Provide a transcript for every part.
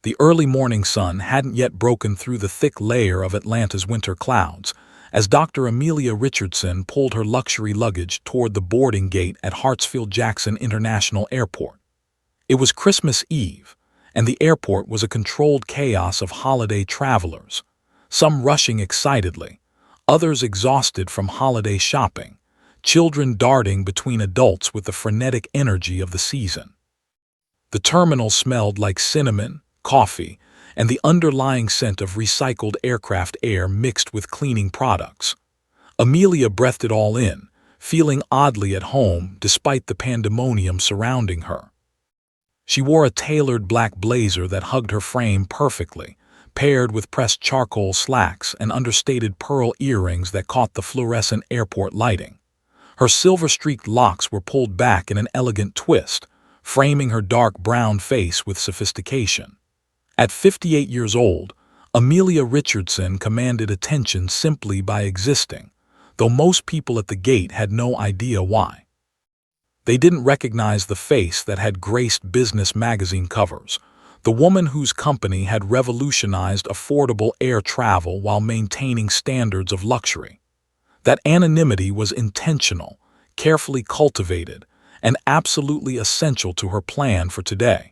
The early morning sun hadn't yet broken through the thick layer of Atlanta's winter clouds as Dr. Amelia Richardson pulled her luxury luggage toward the boarding gate at Hartsfield-Jackson International Airport. It was Christmas Eve, and the airport was a controlled chaos of holiday travelers, some rushing excitedly, others exhausted from holiday shopping, children darting between adults with the frenetic energy of the season. The terminal smelled like cinnamon, coffee, and the underlying scent of recycled aircraft air mixed with cleaning products. Amelia breathed it all in, feeling oddly at home despite the pandemonium surrounding her. She wore a tailored black blazer that hugged her frame perfectly, paired with pressed charcoal slacks and understated pearl earrings that caught the fluorescent airport lighting. Her silver-streaked locks were pulled back in an elegant twist, framing her dark brown face with sophistication. At 58 years old, Amelia Richardson commanded attention simply by existing, though most people at the gate had no idea why. They didn't recognize the face that had graced business magazine covers, the woman whose company had revolutionized affordable air travel while maintaining standards of luxury. That anonymity was intentional, carefully cultivated, and absolutely essential to her plan for today.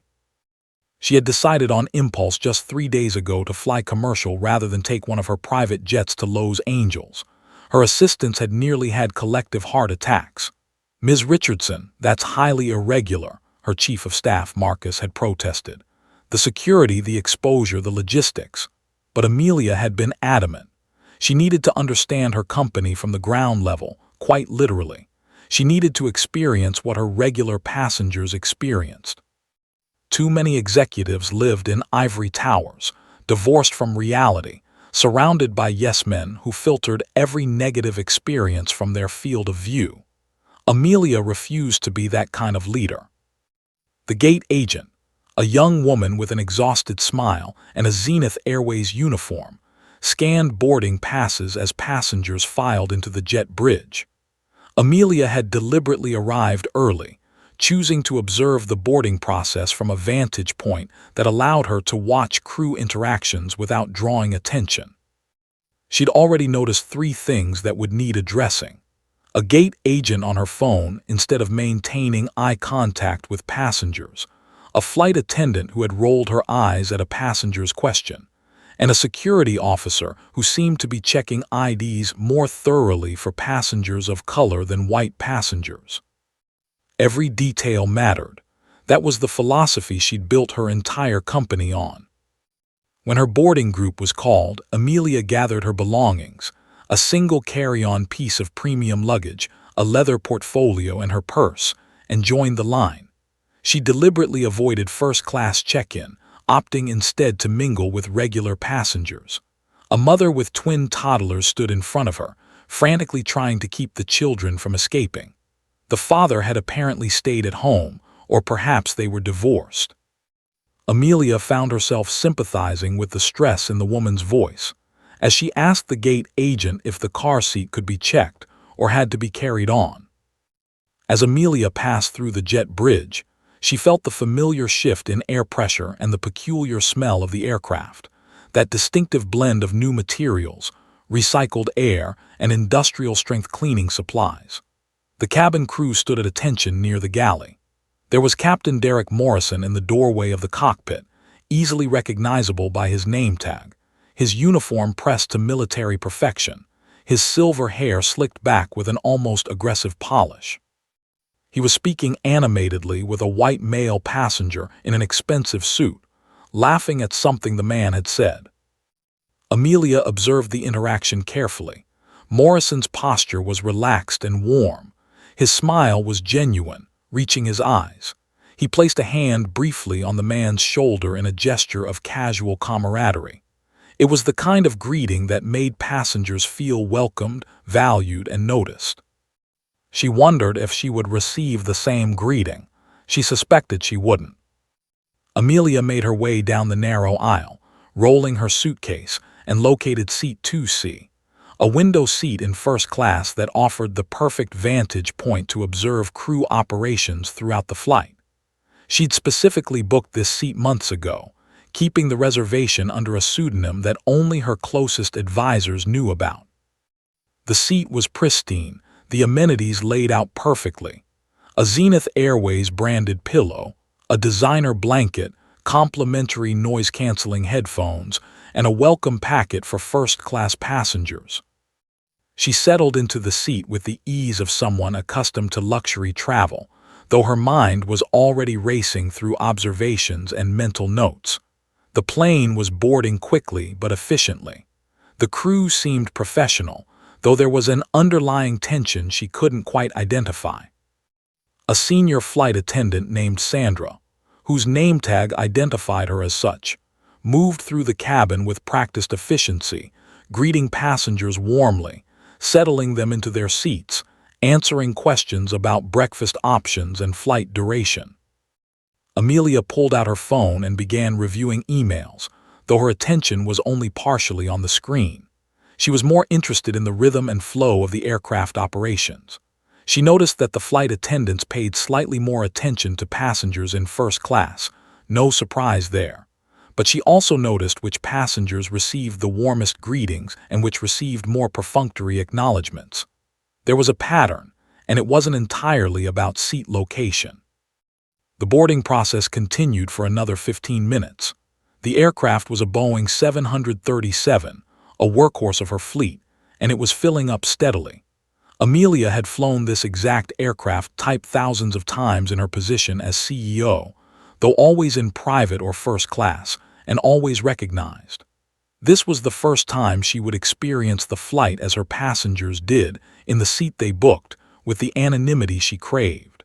She had decided on impulse just 3 days ago to fly commercial rather than take one of her private jets to Los Angeles. Her assistants had nearly had collective heart attacks. "Ms. Richardson, that's highly irregular," her chief of staff, Marcus, had protested. "The security, the exposure, the logistics." But Amelia had been adamant. She needed to understand her company from the ground level, quite literally. She needed to experience what her regular passengers experienced. Too many executives lived in ivory towers, divorced from reality, surrounded by yes-men who filtered every negative experience from their field of view. Amelia refused to be that kind of leader. The gate agent, a young woman with an exhausted smile and a Zenith Airways uniform, scanned boarding passes as passengers filed into the jet bridge. Amelia had deliberately arrived early, choosing to observe the boarding process from a vantage point that allowed her to watch crew interactions without drawing attention. She'd already noticed 3 things that would need addressing: a gate agent on her phone instead of maintaining eye contact with passengers, a flight attendant who had rolled her eyes at a passenger's question, and a security officer who seemed to be checking IDs more thoroughly for passengers of color than white passengers. Every detail mattered. That was the philosophy she'd built her entire company on. When her boarding group was called, Amelia gathered her belongings, a single carry-on piece of premium luggage, a leather portfolio, and her purse, and joined the line. She deliberately avoided first-class check-in, opting instead to mingle with regular passengers. A mother with twin toddlers stood in front of her, frantically trying to keep the children from escaping. The father had apparently stayed at home, or perhaps they were divorced. Amelia found herself sympathizing with the stress in the woman's voice, as she asked the gate agent if the car seat could be checked or had to be carried on. As Amelia passed through the jet bridge, she felt the familiar shift in air pressure and the peculiar smell of the aircraft, that distinctive blend of new materials, recycled air, and industrial-strength cleaning supplies. The cabin crew stood at attention near the galley. There was Captain Derek Morrison in the doorway of the cockpit, easily recognizable by his name tag, his uniform pressed to military perfection, his silver hair slicked back with an almost aggressive polish. He was speaking animatedly with a white male passenger in an expensive suit, laughing at something the man had said. Amelia observed the interaction carefully. Morrison's posture was relaxed and warm. His smile was genuine, reaching his eyes. He placed a hand briefly on the man's shoulder in a gesture of casual camaraderie. It was the kind of greeting that made passengers feel welcomed, valued, and noticed. She wondered if she would receive the same greeting. She suspected she wouldn't. Amelia made her way down the narrow aisle, rolling her suitcase, and located seat 2C, a window seat in first class that offered the perfect vantage point to observe crew operations throughout the flight. She'd specifically booked this seat months ago, keeping the reservation under a pseudonym that only her closest advisors knew about. The seat was pristine, the amenities laid out perfectly. A Zenith Airways branded pillow, a designer blanket, complimentary noise-canceling headphones, and a welcome packet for first-class passengers. She settled into the seat with the ease of someone accustomed to luxury travel, though her mind was already racing through observations and mental notes. The plane was boarding quickly but efficiently. The crew seemed professional, though there was an underlying tension she couldn't quite identify. A senior flight attendant named Sandra, whose name tag identified her as such, moved through the cabin with practiced efficiency, greeting passengers warmly, settling them into their seats, answering questions about breakfast options and flight duration. Amelia pulled out her phone and began reviewing emails, though her attention was only partially on the screen. She was more interested in the rhythm and flow of the aircraft operations. She noticed that the flight attendants paid slightly more attention to passengers in first class, no surprise there. But she also noticed which passengers received the warmest greetings and which received more perfunctory acknowledgments. There was a pattern, and it wasn't entirely about seat location. The boarding process continued for another 15 minutes. The aircraft was a Boeing 737, a workhorse of her fleet, and it was filling up steadily. Amelia had flown this exact aircraft type thousands of times in her position as CEO, though always in private or first class, and always recognized. This was the first time she would experience the flight as her passengers did, in the seat they booked, with the anonymity she craved.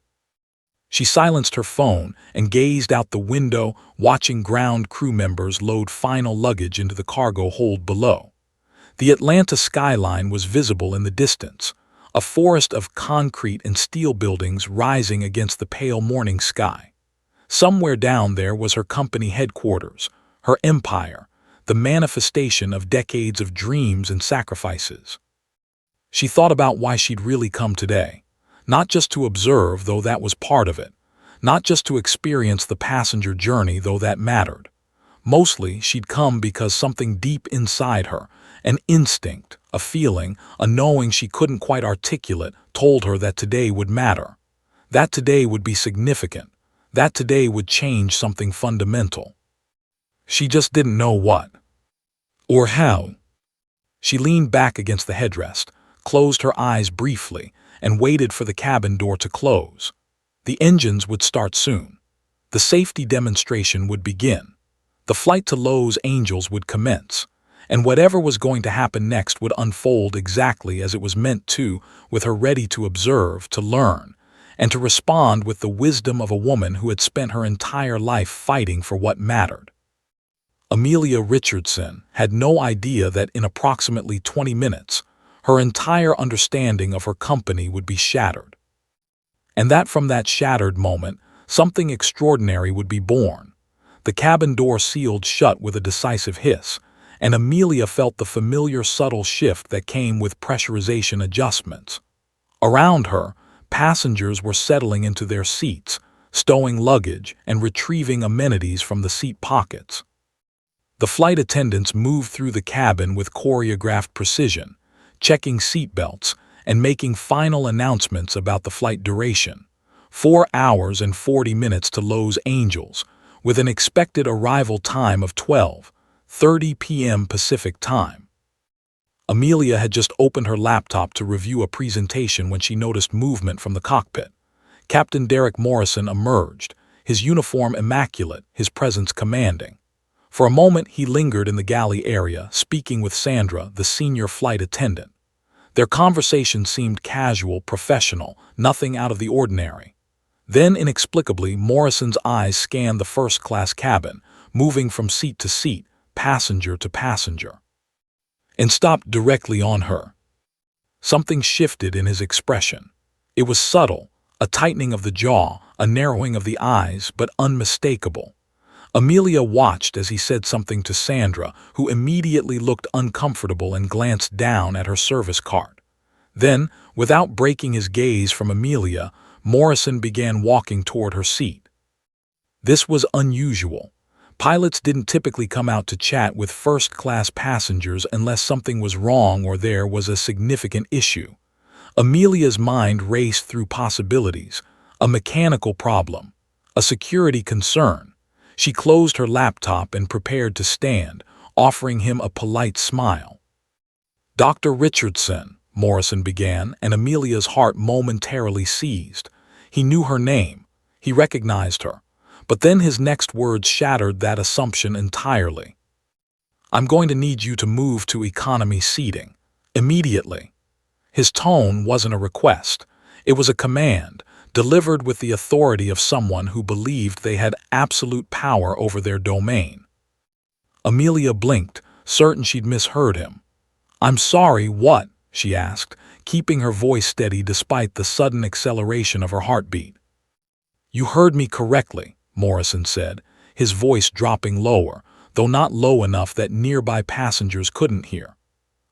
She silenced her phone and gazed out the window, watching ground crew members load final luggage into the cargo hold below. The Atlanta skyline was visible in the distance, a forest of concrete and steel buildings rising against the pale morning sky. Somewhere down there was her company headquarters, her empire, the manifestation of decades of dreams and sacrifices. She thought about why she'd really come today, not just to observe, though that was part of it, not just to experience the passenger journey, though that mattered. Mostly, she'd come because something deep inside her, an instinct, a feeling, a knowing she couldn't quite articulate, told her that today would matter, that today would be significant, that today would change something fundamental. She just didn't know what. Or how. She leaned back against the headrest, closed her eyes briefly, and waited for the cabin door to close. The engines would start soon. The safety demonstration would begin. The flight to Los Angeles would commence, and whatever was going to happen next would unfold exactly as it was meant to, with her ready to observe, to learn, and to respond with the wisdom of a woman who had spent her entire life fighting for what mattered. Amelia Richardson had no idea that in approximately 20 minutes, her entire understanding of her company would be shattered. And that from that shattered moment, something extraordinary would be born. The cabin door sealed shut with a decisive hiss, and Amelia felt the familiar subtle shift that came with pressurization adjustments. Around her, passengers were settling into their seats, stowing luggage and retrieving amenities from the seat pockets. The flight attendants moved through the cabin with choreographed precision, checking seat belts and making final announcements about the flight duration. 4 hours and 40 minutes to Los Angeles, with an expected arrival time of 12:30 p.m. Pacific Time. Amelia had just opened her laptop to review a presentation when she noticed movement from the cockpit. Captain Derek Morrison emerged, his uniform immaculate, his presence commanding. For a moment he lingered in the galley area, speaking with Sandra, the senior flight attendant. Their conversation seemed casual, professional, nothing out of the ordinary. Then, inexplicably, Morrison's eyes scanned the first-class cabin, moving from seat to seat, passenger to passenger, and stopped directly on her. Something shifted in his expression. It was subtle, a tightening of the jaw, a narrowing of the eyes, but unmistakable. Amelia watched as he said something to Sandra, who immediately looked uncomfortable and glanced down at her service card. Then, without breaking his gaze from Amelia, Morrison began walking toward her seat. This was unusual, Pilots didn't typically come out to chat with first-class passengers unless something was wrong or there was a significant issue. Amelia's mind raced through possibilities: a mechanical problem, a security concern. She closed her laptop and prepared to stand, offering him a polite smile. "Dr. Richardson," Morrison began, and Amelia's heart momentarily seized. He knew her name. He recognized her. But then his next words shattered that assumption entirely. "I'm going to need you to move to economy seating. Immediately." His tone wasn't a request. It was a command, delivered with the authority of someone who believed they had absolute power over their domain. Amelia blinked, certain she'd misheard him. "I'm sorry, what?" she asked, keeping her voice steady despite the sudden acceleration of her heartbeat. "You heard me correctly," Morrison said, his voice dropping lower, though not low enough that nearby passengers couldn't hear.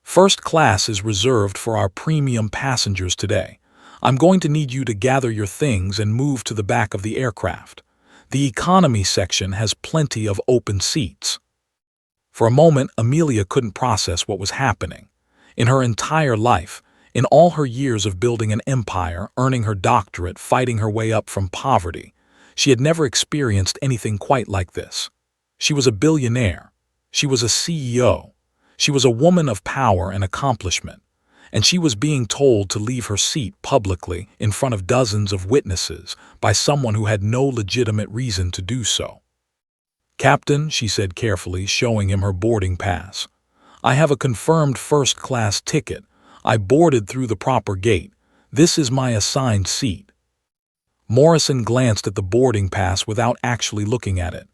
"First class is reserved for our premium passengers today. I'm going to need you to gather your things and move to the back of the aircraft. The economy section has plenty of open seats." For a moment, Amelia couldn't process what was happening. In her entire life, in all her years of building an empire, earning her doctorate, fighting her way up from poverty, she had never experienced anything quite like this. She was a billionaire. She was a CEO. She was a woman of power and accomplishment. And she was being told to leave her seat publicly in front of dozens of witnesses by someone who had no legitimate reason to do so. "Captain," she said carefully, showing him her boarding pass, "I have a confirmed first-class ticket. I boarded through the proper gate. This is my assigned seat." Morrison glanced at the boarding pass without actually looking at it.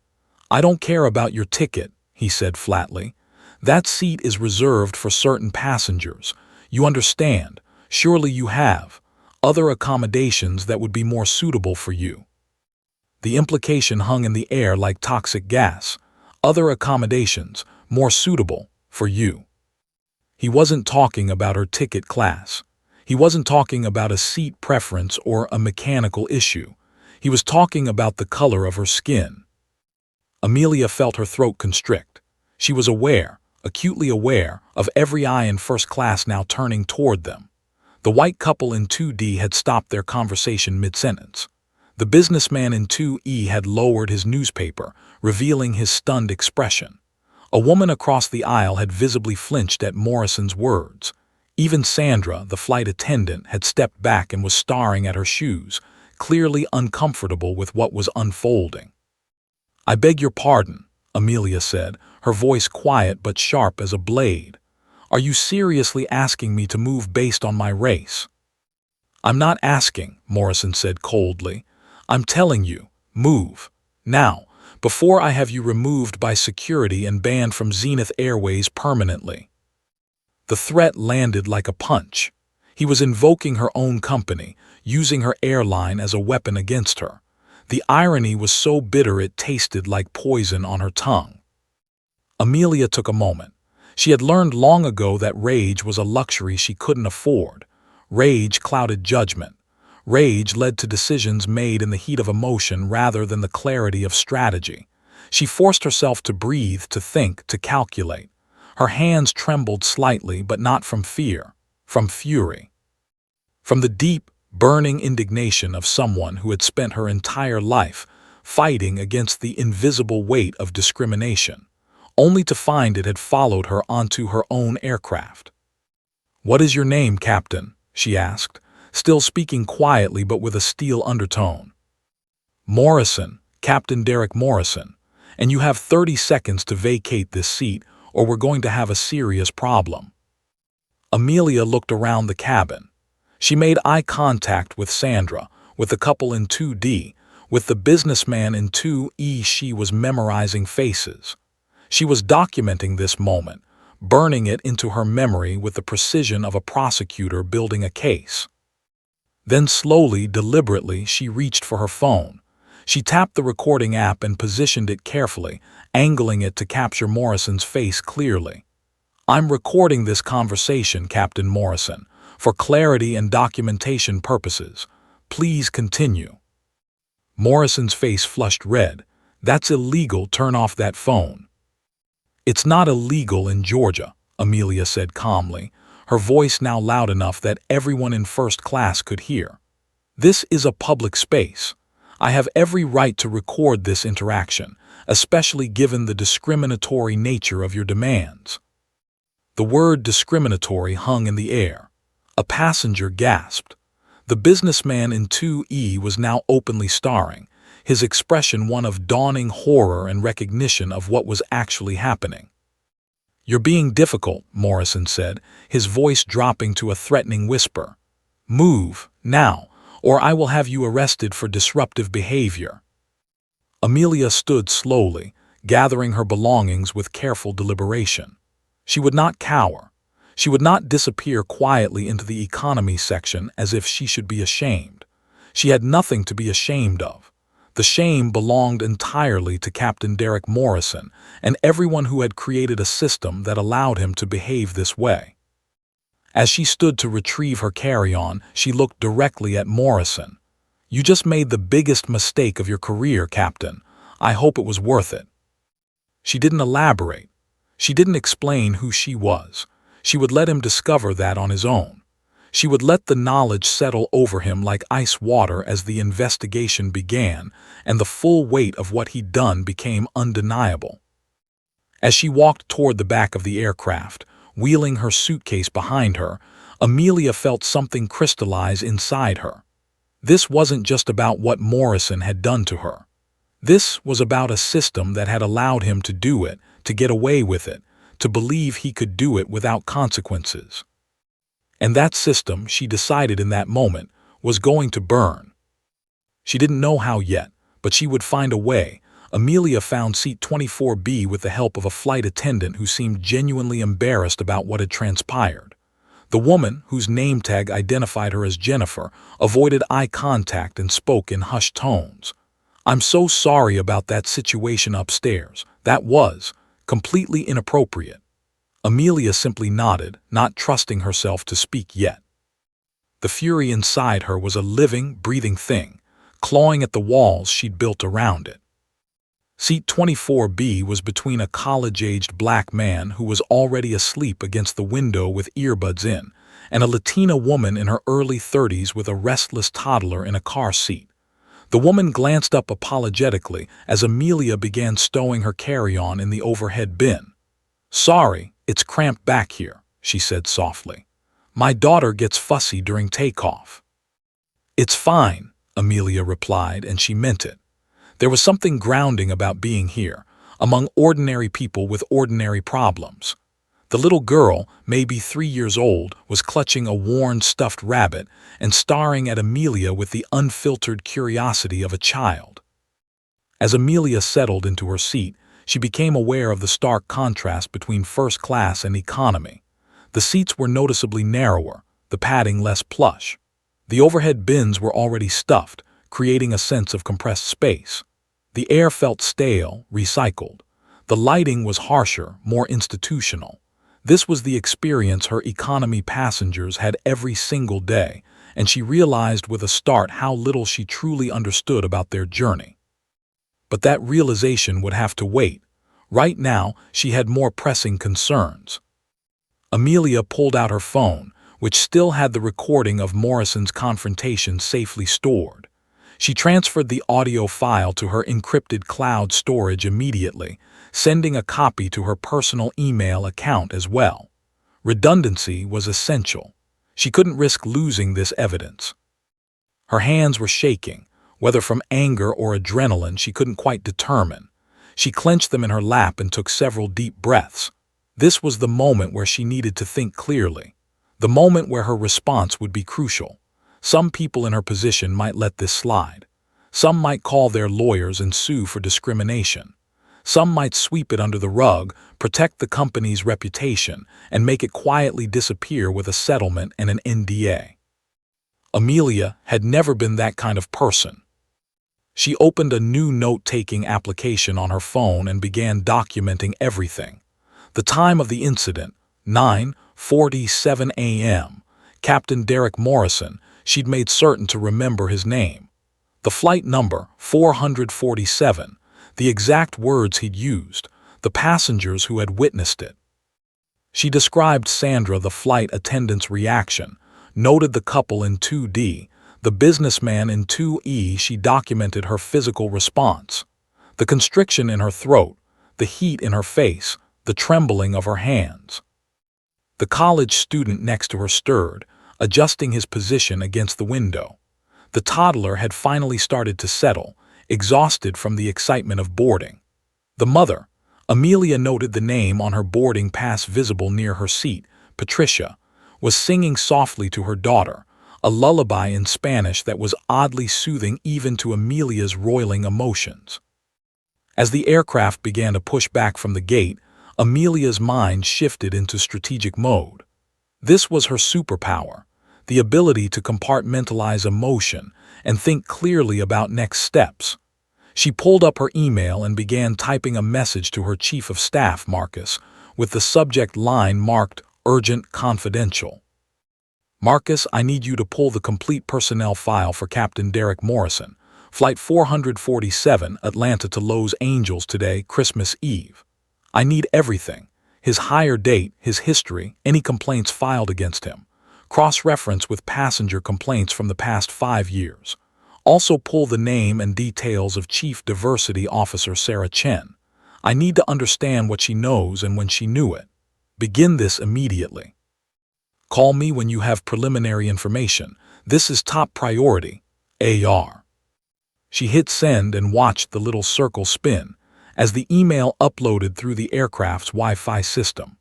"I don't care about your ticket," he said flatly. "That seat is reserved for certain passengers. You understand. Surely you have other accommodations that would be more suitable for you." The implication hung in the air like toxic gas. Other accommodations, more suitable for you. He wasn't talking about her ticket class. He wasn't talking about a seat preference or a mechanical issue. He was talking about the color of her skin. Amelia felt her throat constrict. She was aware, acutely aware, of every eye in first class now turning toward them. The white couple in 2D had stopped their conversation mid-sentence. The businessman in 2E had lowered his newspaper, revealing his stunned expression. A woman across the aisle had visibly flinched at Morrison's words. Even Sandra, the flight attendant, had stepped back and was staring at her shoes, clearly uncomfortable with what was unfolding. "I beg your pardon," Amelia said, her voice quiet but sharp as a blade. "Are you seriously asking me to move based on my race?" "I'm not asking," Morrison said coldly. "I'm telling you, move. Now, before I have you removed by security and banned from Zenith Airways permanently." The threat landed like a punch. He was invoking her own company, using her airline as a weapon against her. The irony was so bitter it tasted like poison on her tongue. Amelia took a moment. She had learned long ago that rage was a luxury she couldn't afford. Rage clouded judgment. Rage led to decisions made in the heat of emotion rather than the clarity of strategy. She forced herself to breathe, to think, to calculate. Her hands trembled slightly, but not from fear, from fury. From the deep, burning indignation of someone who had spent her entire life fighting against the invisible weight of discrimination, only to find it had followed her onto her own aircraft. "What is your name, Captain?" she asked, still speaking quietly but with a steel undertone. "Morrison, Captain Derek Morrison, and you have 30 seconds to vacate this seat or we're going to have a serious problem." Amelia looked around the cabin. She made eye contact with Sandra, with the couple in 2D, with the businessman in 2E. She was memorizing faces. She was documenting this moment, burning it into her memory with the precision of a prosecutor building a case. Then slowly, deliberately, she reached for her phone. She tapped the recording app and positioned it carefully, angling it to capture Morrison's face clearly. "I'm recording this conversation, Captain Morrison, for clarity and documentation purposes. Please continue." Morrison's face flushed red. That's illegal. Turn off that phone." "It's not illegal in Georgia," Amelia said calmly, her voice now loud enough that everyone in first class could hear. "This is a public space. I have every right to record this interaction, especially given the discriminatory nature of your demands." The word discriminatory hung in the air. A passenger gasped. The businessman in 2E was now openly starring, his expression one of dawning horror and recognition of what was actually happening. "You're being difficult," Morrison said, his voice dropping to a threatening whisper. "Move, now, or I will have you arrested for disruptive behavior." Amelia stood slowly, gathering her belongings with careful deliberation. She would not cower. She would not disappear quietly into the economy section as if she should be ashamed. She had nothing to be ashamed of. The shame belonged entirely to Captain Derek Morrison and everyone who had created a system that allowed him to behave this way. As she stood to retrieve her carry-on, she looked directly at Morrison. "You just made the biggest mistake of your career, Captain. I hope it was worth it." She didn't elaborate. She didn't explain who she was. She would let him discover that on his own. She would let the knowledge settle over him like ice water as the investigation began and the full weight of what he'd done became undeniable. As she walked toward the back of the aircraft, wheeling her suitcase behind her, Amelia felt something crystallize inside her. This wasn't just about what Morrison had done to her. This was about a system that had allowed him to do it, to get away with it, to believe he could do it without consequences. And that system, she decided in that moment, was going to burn. She didn't know how yet, but she would find a way. Amelia found seat 24B with the help of a flight attendant who seemed genuinely embarrassed about what had transpired. The woman, whose name tag identified her as Jennifer, avoided eye contact and spoke in hushed tones. "I'm so sorry about that situation upstairs. That was completely inappropriate." Amelia simply nodded, not trusting herself to speak yet. The fury inside her was a living, breathing thing, clawing at the walls she'd built around it. Seat 24B was between a college-aged black man who was already asleep against the window with earbuds in, and a Latina woman in her early 30s with a restless toddler in a car seat. The woman glanced up apologetically as Amelia began stowing her carry-on in the overhead bin. "Sorry, it's cramped back here," she said softly. "My daughter gets fussy during takeoff." "It's fine," Amelia replied, and she meant it. There was something grounding about being here, among ordinary people with ordinary problems. The little girl, maybe 3 years old, was clutching a worn stuffed rabbit and staring at Amelia with the unfiltered curiosity of a child. As Amelia settled into her seat, she became aware of the stark contrast between first class and economy. The seats were noticeably narrower, the padding less plush. The overhead bins were already stuffed, creating a sense of compressed space. The air felt stale, recycled. The lighting was harsher, more institutional. This was the experience her economy passengers had every single day, and she realized with a start how little she truly understood about their journey. But that realization would have to wait. Right now, she had more pressing concerns. Amelia pulled out her phone, which still had the recording of Morrison's confrontation safely stored. She transferred the audio file to her encrypted cloud storage immediately, sending a copy to her personal email account as well. Redundancy was essential. She couldn't risk losing this evidence. Her hands were shaking, whether from anger or adrenaline she couldn't quite determine. She clenched them in her lap and took several deep breaths. This was the moment where she needed to think clearly, the moment where her response would be crucial. Some people in her position might let this slide. Some might call their lawyers and sue for discrimination. Some might sweep it under the rug, protect the company's reputation, and make it quietly disappear with a settlement and an NDA. Amelia had never been that kind of person. She opened a new note-taking application on her phone and began documenting everything. The time of the incident, 9:47 a.m. Captain Derek Morrison, she'd made certain to remember his name. The flight number, 447, the exact words he'd used, the passengers who had witnessed it. She described Sandra, the flight attendant's reaction, noted the couple in 2D, the businessman in 2E. She documented her physical response, the constriction in her throat, the heat in her face, the trembling of her hands. The college student next to her stirred, adjusting his position against the window. The toddler had finally started to settle, exhausted from the excitement of boarding. The mother, Amelia, noted the name on her boarding pass visible near her seat, Patricia, was singing softly to her daughter, a lullaby in Spanish that was oddly soothing even to Amelia's roiling emotions. As the aircraft began to push back from the gate, Amelia's mind shifted into strategic mode. This was her superpower, the ability to compartmentalize emotion and think clearly about next steps. She pulled up her email and began typing a message to her chief of staff, Marcus, with the subject line marked Urgent Confidential. Marcus, I need you to pull the complete personnel file for Captain Derek Morrison, Flight 447, Atlanta to Los Angeles today, Christmas Eve. I need everything. His hire date, his history, any complaints filed against him. Cross-reference with passenger complaints from the past 5 years. Also pull the name and details of Chief Diversity Officer Sarah Chen. I need to understand what she knows and when she knew it. Begin this immediately. Call me when you have preliminary information. This is top priority. AR. She hit send and watched the little circle spin as the email uploaded through the aircraft's Wi-Fi system.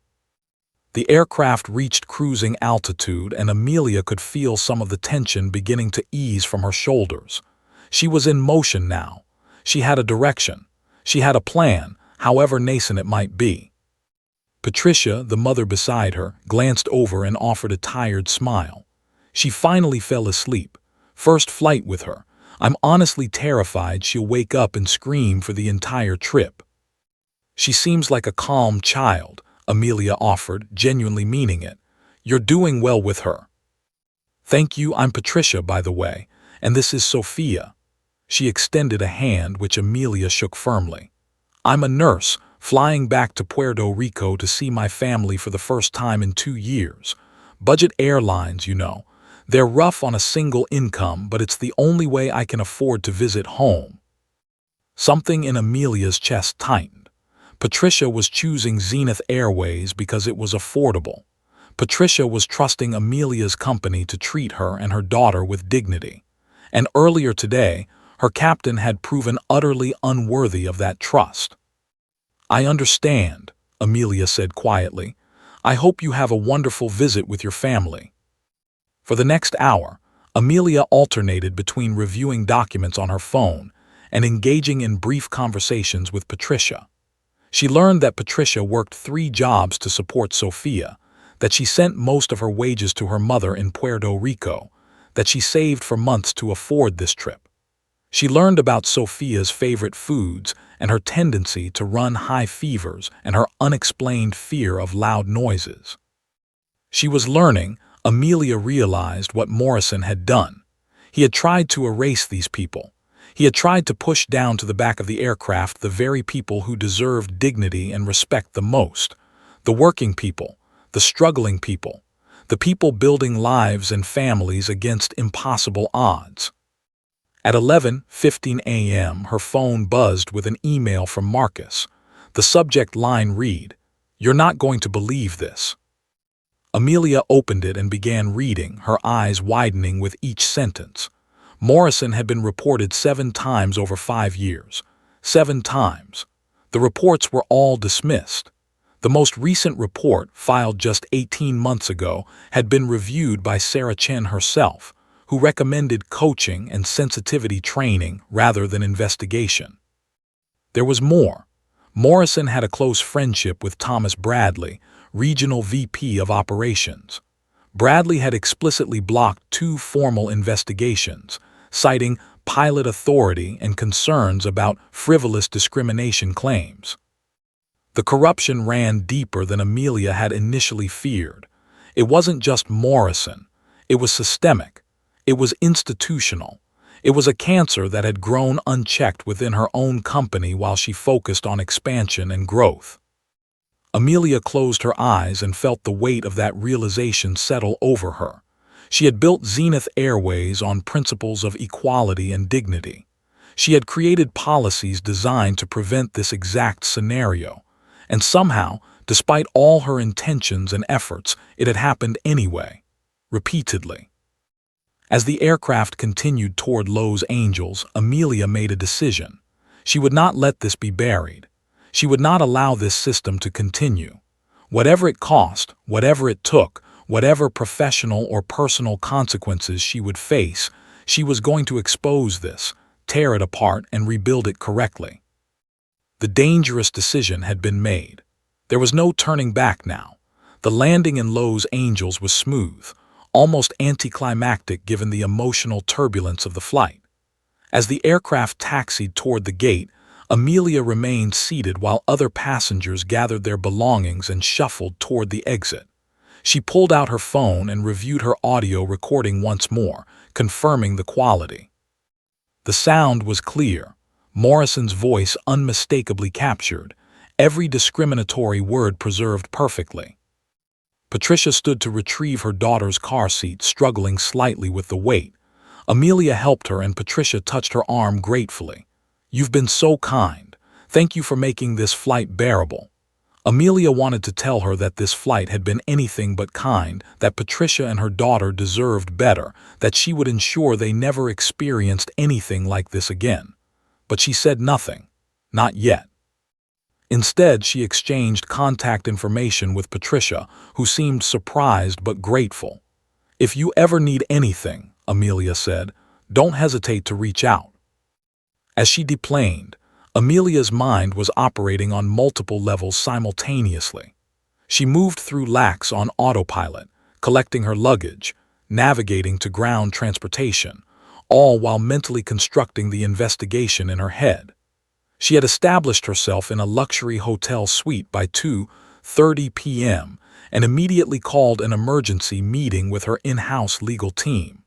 The aircraft reached cruising altitude and Amelia could feel some of the tension beginning to ease from her shoulders. She was in motion now. She had a direction. She had a plan, however nascent it might be. Patricia, the mother beside her, glanced over and offered a tired smile. She finally fell asleep. First flight with her. I'm honestly terrified she'll wake up and scream for the entire trip. She seems like a calm child, Amelia offered, genuinely meaning it. You're doing well with her. Thank you, I'm Patricia, by the way, and this is Sophia. She extended a hand which Amelia shook firmly. I'm a nurse, flying back to Puerto Rico to see my family for the first time in 2 years. Budget airlines, you know. They're rough on a single income, but it's the only way I can afford to visit home. Something in Amelia's chest tightened. Patricia was choosing Zenith Airways because it was affordable. Patricia was trusting Amelia's company to treat her and her daughter with dignity. And earlier today, her captain had proven utterly unworthy of that trust. I understand, Amelia said quietly. I hope you have a wonderful visit with your family. For the next hour, Amelia alternated between reviewing documents on her phone and engaging in brief conversations with Patricia. She learned that Patricia worked 3 jobs to support Sophia, that she sent most of her wages to her mother in Puerto Rico, that she saved for months to afford this trip. She learned about Sophia's favorite foods and her tendency to run high fevers and her unexplained fear of loud noises. She was learning. Amelia realized what Morrison had done. He had tried to erase these people. He had tried to push down to the back of the aircraft the very people who deserved dignity and respect the most. The working people, the struggling people, the people building lives and families against impossible odds. At 11:15 a.m., her phone buzzed with an email from Marcus. The subject line read, "You're not going to believe this." Amelia opened it and began reading, her eyes widening with each sentence. Morrison had been reported 7 times over 5 years. 7 times. The reports were all dismissed. The most recent report, filed just 18 months ago, had been reviewed by Sarah Chen herself, who recommended coaching and sensitivity training rather than investigation. There was more. Morrison had a close friendship with Thomas Bradley, Regional VP of Operations. Bradley had explicitly blocked 2 formal investigations, citing pilot authority and concerns about frivolous discrimination claims. The corruption ran deeper than Amelia had initially feared. It wasn't just Morrison. It was systemic. It was institutional. It was a cancer that had grown unchecked within her own company while she focused on expansion and growth. Amelia closed her eyes and felt the weight of that realization settle over her. She had built Zenith Airways on principles of equality and dignity. She had created policies designed to prevent this exact scenario. And somehow, despite all her intentions and efforts, it had happened anyway, repeatedly. As the aircraft continued toward Los Angeles, Amelia made a decision. She would not let this be buried. She would not allow this system to continue. Whatever it cost, whatever it took, whatever professional or personal consequences she would face, she was going to expose this, tear it apart, and rebuild it correctly. The dangerous decision had been made. There was no turning back now. The landing in Los Angeles was smooth, almost anticlimactic given the emotional turbulence of the flight. As the aircraft taxied toward the gate, Amelia remained seated while other passengers gathered their belongings and shuffled toward the exit. She pulled out her phone and reviewed her audio recording once more, confirming the quality. The sound was clear, Morrison's voice unmistakably captured, every discriminatory word preserved perfectly. Patricia stood to retrieve her daughter's car seat, struggling slightly with the weight. Amelia helped her and Patricia touched her arm gratefully. "You've been so kind. Thank you for making this flight bearable." Amelia wanted to tell her that this flight had been anything but kind, that Patricia and her daughter deserved better, that she would ensure they never experienced anything like this again. But she said nothing. Not yet. Instead, she exchanged contact information with Patricia, who seemed surprised but grateful. "If you ever need anything," Amelia said, "don't hesitate to reach out." As she deplaned, Amelia's mind was operating on multiple levels simultaneously. She moved through LAX on autopilot, collecting her luggage, navigating to ground transportation, all while mentally constructing the investigation in her head. She had established herself in a luxury hotel suite by 2:30 p.m. and immediately called an emergency meeting with her in-house legal team.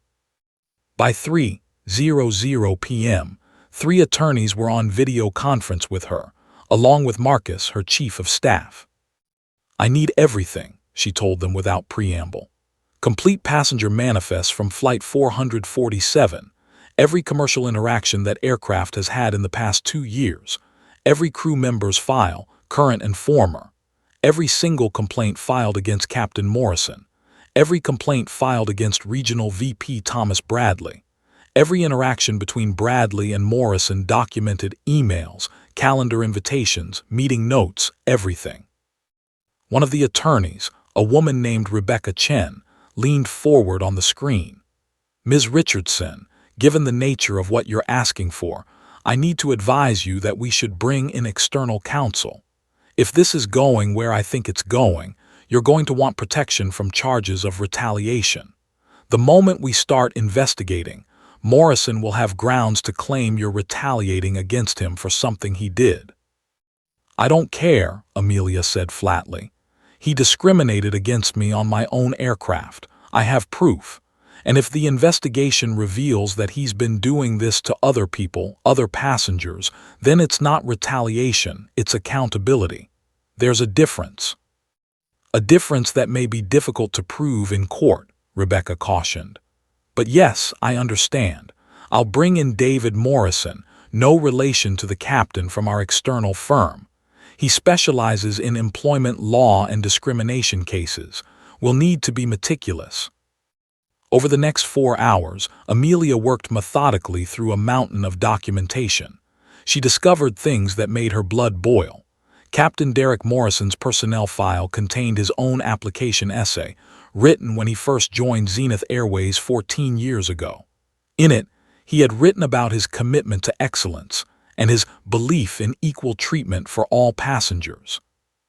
By 3:00 p.m., 3 attorneys were on video conference with her, along with Marcus, her chief of staff. "I need everything," she told them without preamble. "Complete passenger manifests from Flight 447, every commercial interaction that aircraft has had in the past 2 years, every crew member's file, current and former, every single complaint filed against Captain Morrison, every complaint filed against Regional VP Thomas Bradley, every interaction between Bradley and Morrison, documented emails, calendar invitations, meeting notes, everything." One of the attorneys, a woman named Rebecca Chen, leaned forward on the screen. "Ms. Richardson, given the nature of what you're asking for, I need to advise you that we should bring in external counsel. If this is going where I think it's going, you're going to want protection from charges of retaliation. The moment we start investigating, Morrison will have grounds to claim you're retaliating against him for something he did." "I don't care," Amelia said flatly. "He discriminated against me on my own aircraft. I have proof. And if the investigation reveals that he's been doing this to other people, other passengers, then it's not retaliation, it's accountability. There's a difference." "A difference that may be difficult to prove in court," Rebecca cautioned. "But yes, I understand. I'll bring in David Morrison, no relation to the captain, from our external firm. He specializes in employment law and discrimination cases. We'll need to be meticulous." Over the next 4 hours, Amelia worked methodically through a mountain of documentation. She discovered things that made her blood boil. Captain Derek Morrison's personnel file contained his own application essay, written when he first joined Zenith Airways 14 years ago. In it, he had written about his commitment to excellence and his belief in equal treatment for all passengers.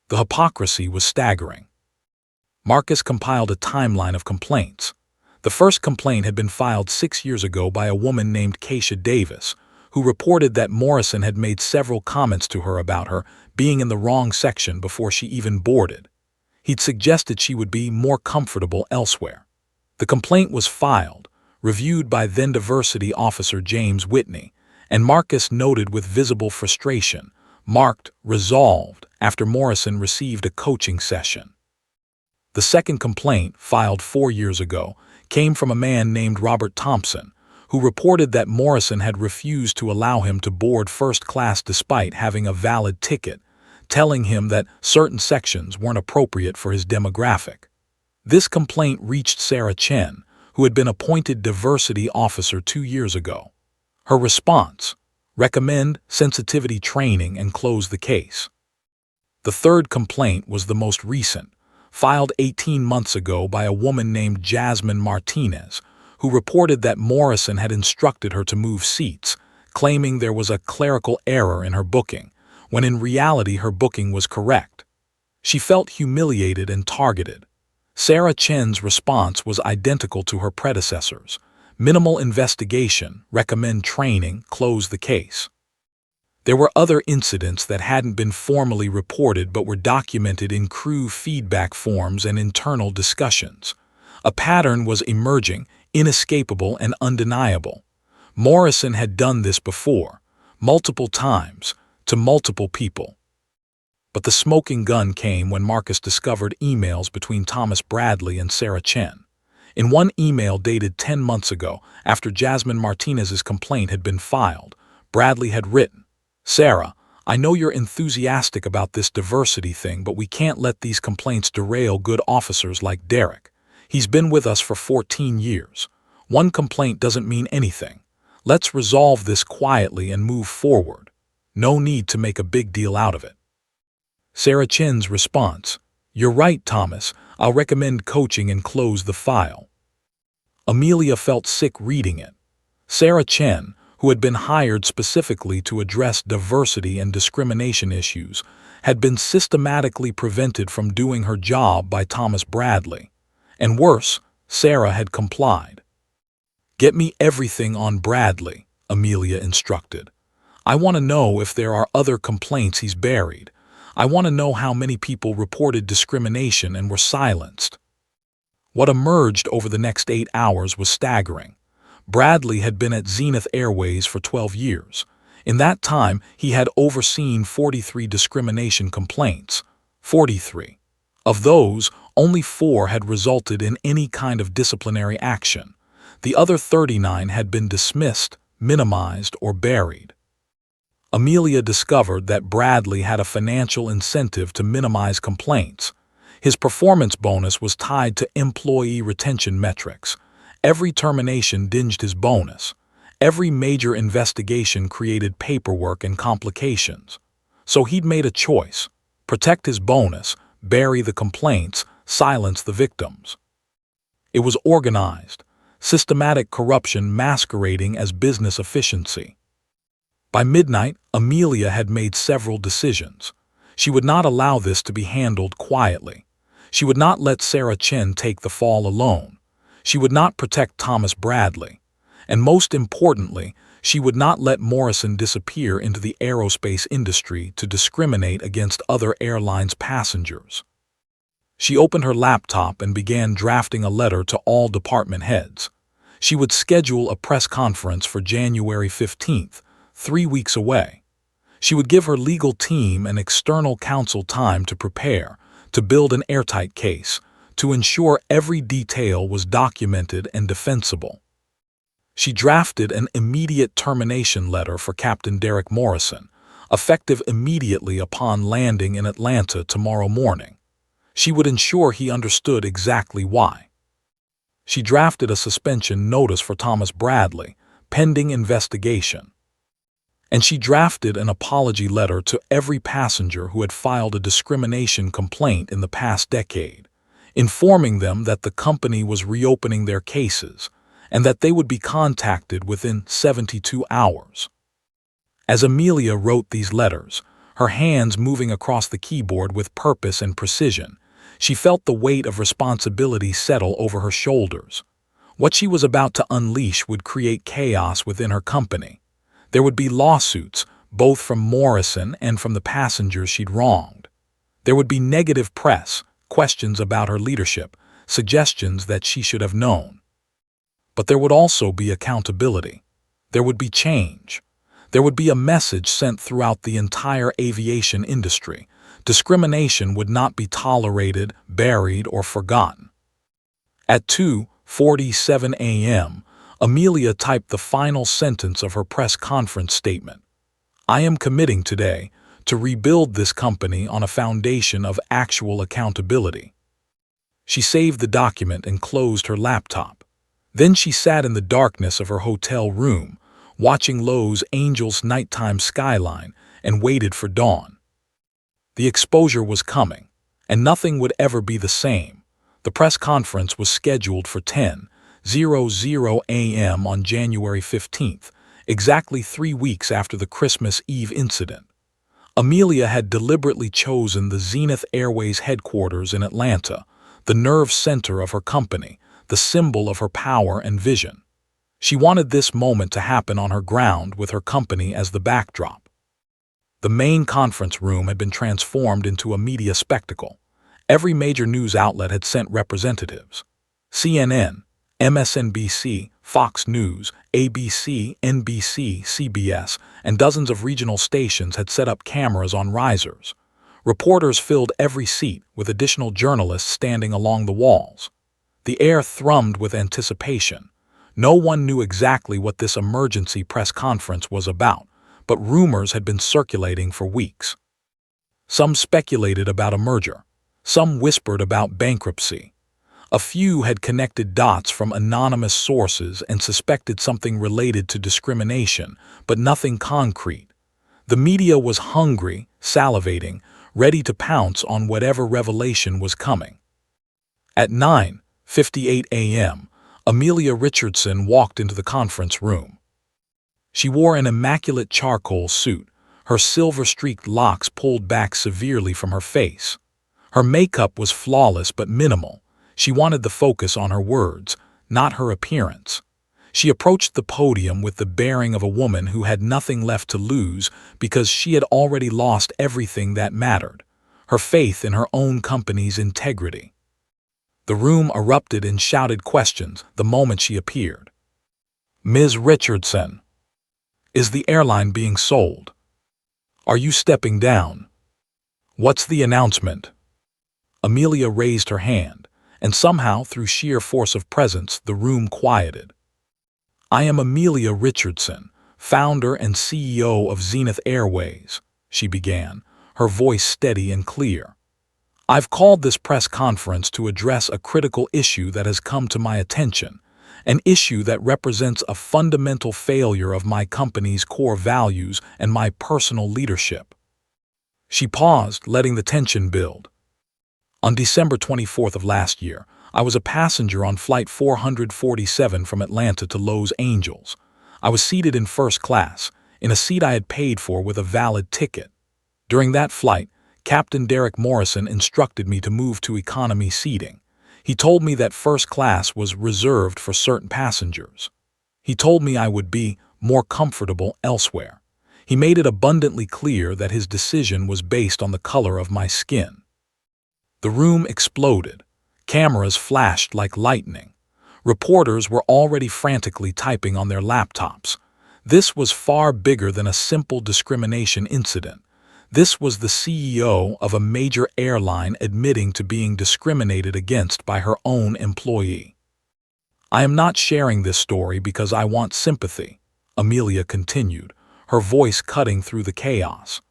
The hypocrisy was staggering. Marcus compiled a timeline of complaints. The first complaint had been filed 6 years ago by a woman named Keisha Davis, who reported that Morrison had made several comments to her about her being in the wrong section before she even boarded. He'd suggested she would be more comfortable elsewhere. The complaint was filed, reviewed by then Diversity Officer James Whitney, and Marcus noted with visible frustration, marked resolved after Morrison received a coaching session. The second complaint, filed 4 years ago, came from a man named Robert Thompson, who reported that Morrison had refused to allow him to board first class despite having a valid ticket, telling him that certain sections weren't appropriate for his demographic. This complaint reached Sarah Chen, who had been appointed diversity officer 2 years ago. Her response: recommend sensitivity training and close the case. The third complaint was the most recent, filed 18 months ago by a woman named Jasmine Martinez, who reported that Morrison had instructed her to move seats, claiming there was a clerical error in her booking, when in reality her booking was correct. She felt humiliated and targeted. Sarah Chen's response was identical to her predecessors: minimal investigation, recommend training, close the case. There were other incidents that hadn't been formally reported but were documented in crew feedback forms and internal discussions. A pattern was emerging, inescapable and undeniable. Morrison had done this before, multiple times, to multiple people. But the smoking gun came when Marcus discovered emails between Thomas Bradley and Sarah Chen. In one email dated 10 months ago, after Jasmine Martinez's complaint had been filed, Bradley had written, "Sarah, I know you're enthusiastic about this diversity thing, but we can't let these complaints derail good officers like Derek. He's been with us for 14 years. One complaint doesn't mean anything. Let's resolve this quietly and move forward. No need to make a big deal out of it." Sarah Chen's response: "You're right, Thomas. I'll recommend coaching and close the file." Amelia felt sick reading it. Sarah Chen, who had been hired specifically to address diversity and discrimination issues, had been systematically prevented from doing her job by Thomas Bradley. And worse, Sarah had complied. "Get me everything on Bradley," Amelia instructed. "I want to know if there are other complaints he's buried. I want to know how many people reported discrimination and were silenced." What emerged over the next 8 hours was staggering. Bradley had been at Zenith Airways for 12 years. In that time, he had overseen 43 discrimination complaints. 43. Of those, only 4 had resulted in any kind of disciplinary action. The other 39 had been dismissed, minimized, or buried. Amelia discovered that Bradley had a financial incentive to minimize complaints. His performance bonus was tied to employee retention metrics. Every termination dinged his bonus. Every major investigation created paperwork and complications. So he'd made a choice: protect his bonus, bury the complaints, silence the victims. It was organized, systematic corruption masquerading as business efficiency. By midnight, Amelia had made several decisions. She would not allow this to be handled quietly. She would not let Sarah Chen take the fall alone. She would not protect Thomas Bradley. And most importantly, she would not let Morrison disappear into the aerospace industry to discriminate against other airlines' passengers. She opened her laptop and began drafting a letter to all department heads. She would schedule a press conference for January 15th, 3 weeks away. She would give her legal team and external counsel time to prepare, to build an airtight case, to ensure every detail was documented and defensible. She drafted an immediate termination letter for Captain Derek Morrison, effective immediately upon landing in Atlanta tomorrow morning. She would ensure he understood exactly why. She drafted a suspension notice for Thomas Bradley, pending investigation. And she drafted an apology letter to every passenger who had filed a discrimination complaint in the past decade, informing them that the company was reopening their cases and that they would be contacted within 72 hours. As Amelia wrote these letters, her hands moving across the keyboard with purpose and precision, she felt the weight of responsibility settle over her shoulders. What she was about to unleash would create chaos within her company. There would be lawsuits, both from Morrison and from the passengers she'd wronged. There would be negative press, questions about her leadership, suggestions that she should have known. But there would also be accountability. There would be change. There would be a message sent throughout the entire aviation industry. Discrimination would not be tolerated, buried, or forgotten. At 2:47 a.m., Amelia typed the final sentence of her press conference statement. "I am committing today to rebuild this company on a foundation of actual accountability." She saved the document and closed her laptop. Then she sat in the darkness of her hotel room, watching Los Angeles' nighttime skyline, and waited for dawn. The exposure was coming, and nothing would ever be the same. The press conference was scheduled for 10:00 a.m. on January 15th, exactly 3 weeks after the Christmas Eve incident. Amelia had deliberately chosen the Zenith Airways headquarters in Atlanta, the nerve center of her company, the symbol of her power and vision. She wanted this moment to happen on her ground with her company as the backdrop. The main conference room had been transformed into a media spectacle. Every major news outlet had sent representatives. CNN, MSNBC, Fox News, ABC, NBC, CBS, and dozens of regional stations had set up cameras on risers. Reporters filled every seat, with additional journalists standing along the walls. The air thrummed with anticipation. No one knew exactly what this emergency press conference was about, but rumors had been circulating for weeks. Some speculated about a merger. Some whispered about bankruptcy. A few had connected dots from anonymous sources and suspected something related to discrimination, but nothing concrete. The media was hungry, salivating, ready to pounce on whatever revelation was coming. At 9:58 a.m., Amelia Richardson walked into the conference room. She wore an immaculate charcoal suit, her silver-streaked locks pulled back severely from her face. Her makeup was flawless but minimal. She wanted the focus on her words, not her appearance. She approached the podium with the bearing of a woman who had nothing left to lose because she had already lost everything that mattered, her faith in her own company's integrity. The room erupted in shouted questions the moment she appeared. "Ms. Richardson, is the airline being sold? Are you stepping down? What's the announcement?" Amelia raised her hand, and somehow, through sheer force of presence, the room quieted. "I am Amelia Richardson, founder and CEO of Zenith Airways," she began, her voice steady and clear. "I've called this press conference to address a critical issue that has come to my attention, an issue that represents a fundamental failure of my company's core values and my personal leadership." She paused, letting the tension build. "On December 24th of last year, I was a passenger on Flight 447 from Atlanta to Los Angeles. I was seated in first class, in a seat I had paid for with a valid ticket. During that flight, Captain Derek Morrison instructed me to move to economy seating. He told me that first class was reserved for certain passengers. He told me I would be more comfortable elsewhere. He made it abundantly clear that his decision was based on the color of my skin." The room exploded. Cameras flashed like lightning. Reporters were already frantically typing on their laptops. This was far bigger than a simple discrimination incident. This was the CEO of a major airline admitting to being discriminated against by her own employee. "I am not sharing this story because I want sympathy," Amelia continued, her voice cutting through the chaos.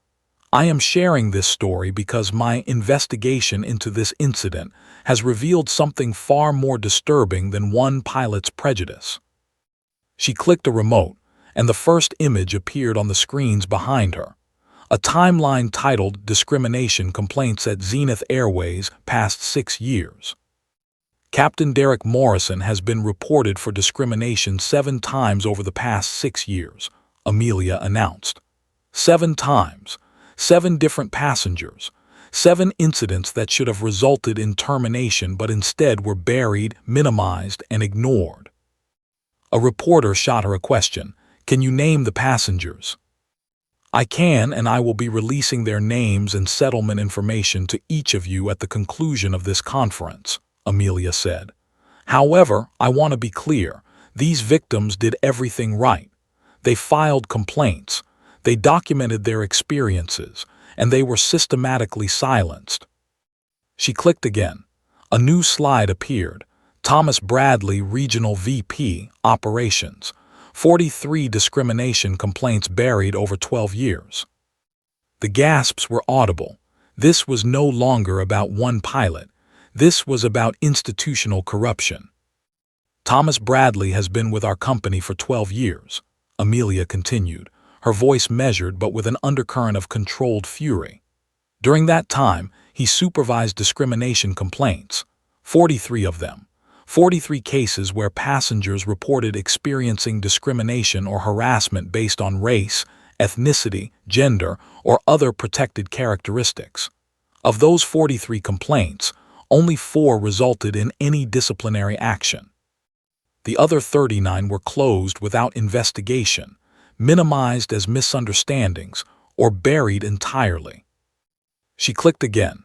"I am sharing this story because my investigation into this incident has revealed something far more disturbing than one pilot's prejudice." She clicked a remote, and the first image appeared on the screens behind her. A timeline titled "Discrimination Complaints at Zenith Airways Past 6 Years." "Captain Derek Morrison has been reported for discrimination 7 times over the past 6 years, Amelia announced. 7 times. 7 different passengers. 7 incidents that should have resulted in termination but instead were buried, minimized, and ignored. A reporter shot her a question. "Can you name the passengers?" "I can, and I will be releasing their names and settlement information to each of you at the conclusion of this conference," Amelia said. "However, I want to be clear. These victims did everything right. They filed complaints, they documented their experiences, and they were systematically silenced. She clicked again. A new slide appeared. Thomas Bradley, Regional VP, Operations. 43 discrimination complaints buried over 12 years. The gasps were audible. This was no longer about one pilot. This was about institutional corruption. Thomas Bradley has been with our company for 12 years, Amelia continued, her voice measured but with an undercurrent of controlled fury. During that time, he supervised discrimination complaints, 43 of them, 43 cases where passengers reported experiencing discrimination or harassment based on race, ethnicity, gender, or other protected characteristics. Of those 43 complaints, only 4 resulted in any disciplinary action. The other 39 were closed without investigation, minimized as misunderstandings, or buried entirely. She clicked again.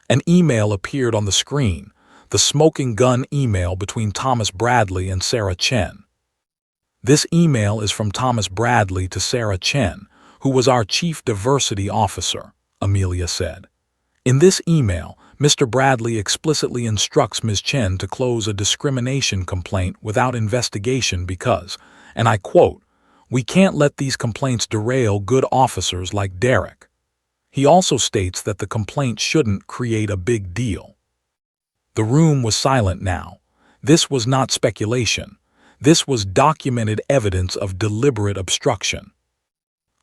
An email appeared on the screen, the smoking gun email between Thomas Bradley and Sarah Chen. This email is from Thomas Bradley to Sarah Chen, who was our Chief Diversity Officer, Amelia said. In this email, Mr. Bradley explicitly instructs Ms. Chen to close a discrimination complaint without investigation because, and I quote, "We can't let these complaints derail good officers like Derek." He also states that the complaint shouldn't create a big deal. The room was silent now. This was not speculation. This was documented evidence of deliberate obstruction.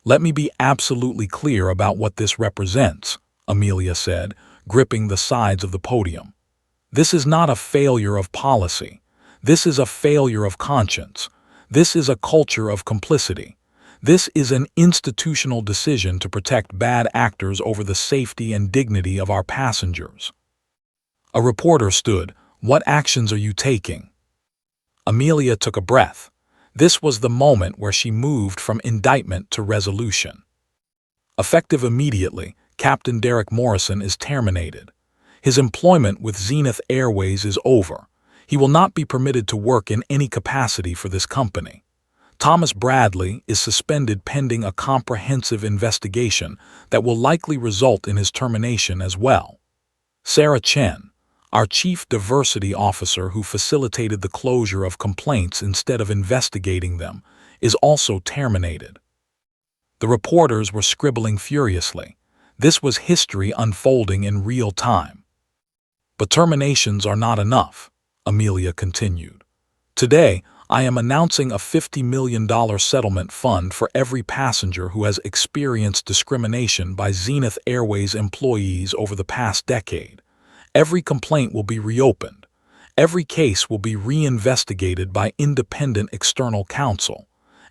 "Let me be absolutely clear about what this represents," Amelia said, gripping the sides of the podium. "This is not a failure of policy. This is a failure of conscience. This is a culture of complicity. This is an institutional decision to protect bad actors over the safety and dignity of our passengers." A reporter stood. "What actions are you taking?" Amelia took a breath. This was the moment where she moved from indictment to resolution. Effective immediately, Captain Derek Morrison is terminated. His employment with Zenith Airways is over. He will not be permitted to work in any capacity for this company. Thomas Bradley is suspended pending a comprehensive investigation that will likely result in his termination as well. Sarah Chen, our Chief Diversity Officer who facilitated the closure of complaints instead of investigating them, is also terminated. The reporters were scribbling furiously. This was history unfolding in real time. But terminations are not enough, Amelia continued. Today, I am announcing a $50 million settlement fund for every passenger who has experienced discrimination by Zenith Airways employees over the past decade. Every complaint will be reopened. Every case will be reinvestigated by independent external counsel.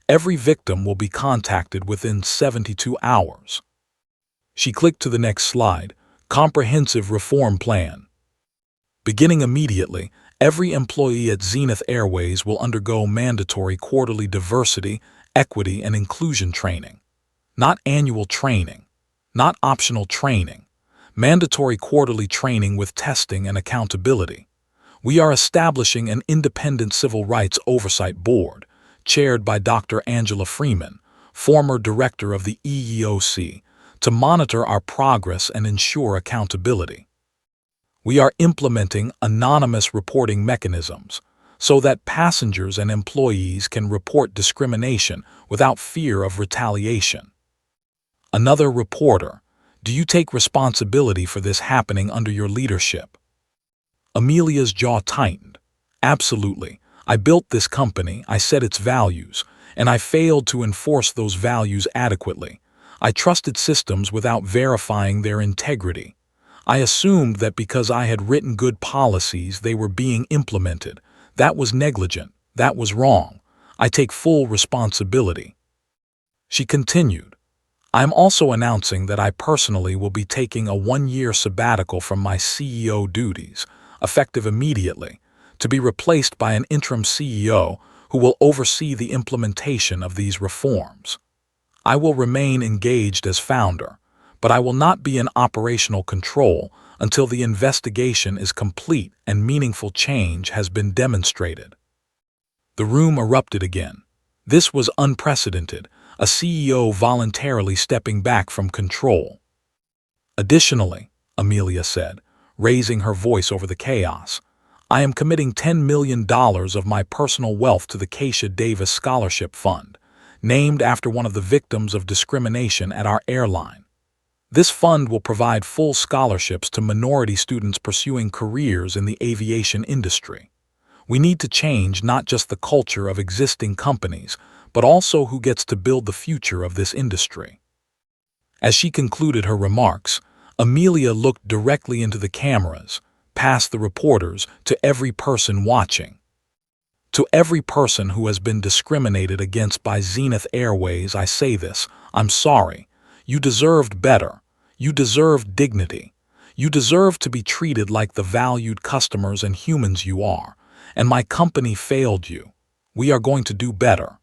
Every victim will be contacted within 72 hours. She clicked to the next slide, Comprehensive Reform Plan. Beginning immediately, every employee at Zenith Airways will undergo mandatory quarterly diversity, equity, and inclusion training. Not annual training, not optional training. Mandatory quarterly training with testing and accountability. We are establishing an independent civil rights oversight board, chaired by Dr. Angela Freeman, former director of the EEOC, to monitor our progress and ensure accountability. We are implementing anonymous reporting mechanisms so that passengers and employees can report discrimination without fear of retaliation. Another reporter, do you take responsibility for this happening under your leadership? Amelia's jaw tightened. Absolutely. I built this company, I set its values, and I failed to enforce those values adequately. I trusted systems without verifying their integrity. I assumed that because I had written good policies, they were being implemented. That was negligent. That was wrong. I take full responsibility. She continued, I am also announcing that I personally will be taking a 1-year sabbatical from my CEO duties, effective immediately, to be replaced by an interim CEO who will oversee the implementation of these reforms. I will remain engaged as founder, but I will not be in operational control until the investigation is complete and meaningful change has been demonstrated. The room erupted again. This was unprecedented, a CEO voluntarily stepping back from control. Additionally, Amelia said, raising her voice over the chaos, I am committing $10 million of my personal wealth to the Keisha Davis Scholarship Fund, named after one of the victims of discrimination at our airline. This fund will provide full scholarships to minority students pursuing careers in the aviation industry. We need to change not just the culture of existing companies, but also who gets to build the future of this industry. As she concluded her remarks, Amelia looked directly into the cameras, past the reporters, to every person watching. To every person who has been discriminated against by Zenith Airways, I say this: I'm sorry. You deserved better. You deserved dignity. You deserve to be treated like the valued customers and humans you are. And my company failed you. We are going to do better.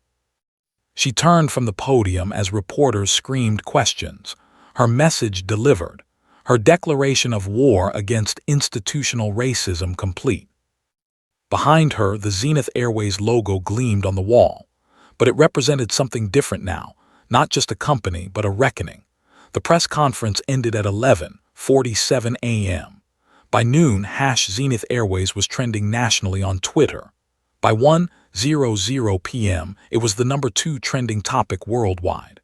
She turned from the podium as reporters screamed questions. Her message delivered. Her declaration of war against institutional racism complete. Behind her, the Zenith Airways logo gleamed on the wall. But it represented something different now, not just a company, but a reckoning. The press conference ended at 11:47 a.m. By noon, #Zenith Airways was trending nationally on Twitter. By 1:00 p.m., it was the #2 trending topic worldwide.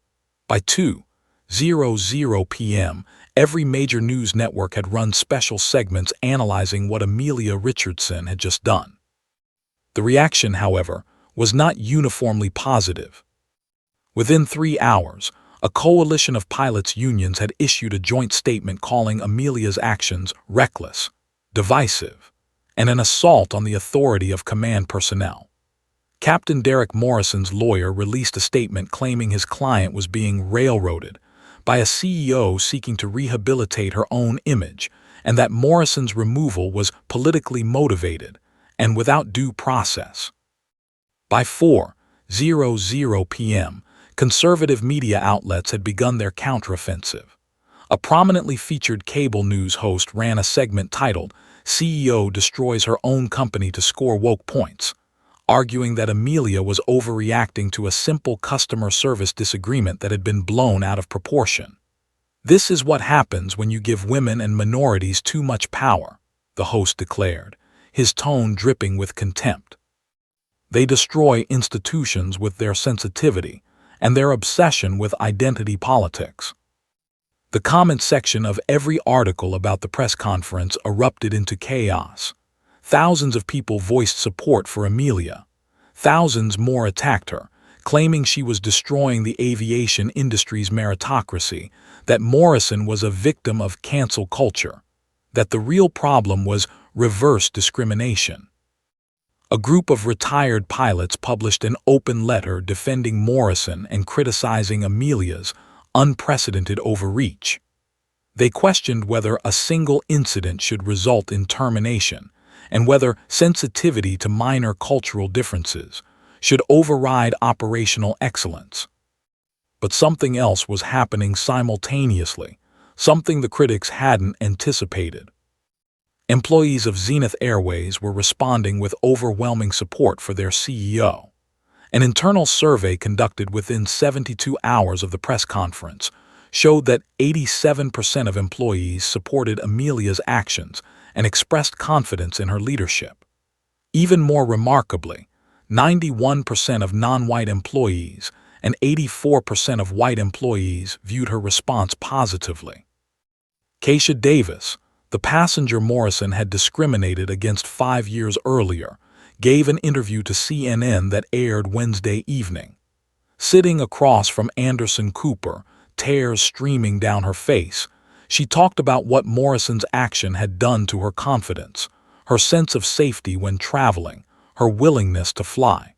By 2:00 p.m., every major news network had run special segments analyzing what Amelia Richardson had just done. The reaction, however, was not uniformly positive. Within 3 hours, a coalition of pilots' unions had issued a joint statement calling Amelia's actions reckless, divisive, and an assault on the authority of command personnel. Captain Derek Morrison's lawyer released a statement claiming his client was being railroaded by a CEO seeking to rehabilitate her own image, and that Morrison's removal was politically motivated and without due process. By 4:00 p.m., conservative media outlets had begun their counteroffensive. A prominently featured cable news host ran a segment titled, CEO Destroys Her Own Company to Score Woke Points, arguing that Amelia was overreacting to a simple customer service disagreement that had been blown out of proportion. This is what happens when you give women and minorities too much power, the host declared, his tone dripping with contempt. They destroy institutions with their sensitivity and their obsession with identity politics. The comment section of every article about the press conference erupted into chaos. Thousands of people voiced support for Amelia. Thousands more attacked her, claiming she was destroying the aviation industry's meritocracy, that Morrison was a victim of cancel culture, that the real problem was reverse discrimination. A group of retired pilots published an open letter defending Morrison and criticizing Amelia's unprecedented overreach. They questioned whether a single incident should result in termination, and whether sensitivity to minor cultural differences should override operational excellence. But something else was happening simultaneously, something the critics hadn't anticipated. Employees of Zenith Airways were responding with overwhelming support for their CEO. An internal survey conducted within 72 hours of the press conference showed that 87% of employees supported Amelia's actions and expressed confidence in her leadership. Even more remarkably, 91% of non-white employees and 84% of white employees viewed her response positively. Keisha Davis, the passenger Morrison had discriminated against 5 years earlier, gave an interview to CNN that aired Wednesday evening. Sitting across from Anderson Cooper, tears streaming down her face, she talked about what Morrison's action had done to her confidence, her sense of safety when traveling, her willingness to fly.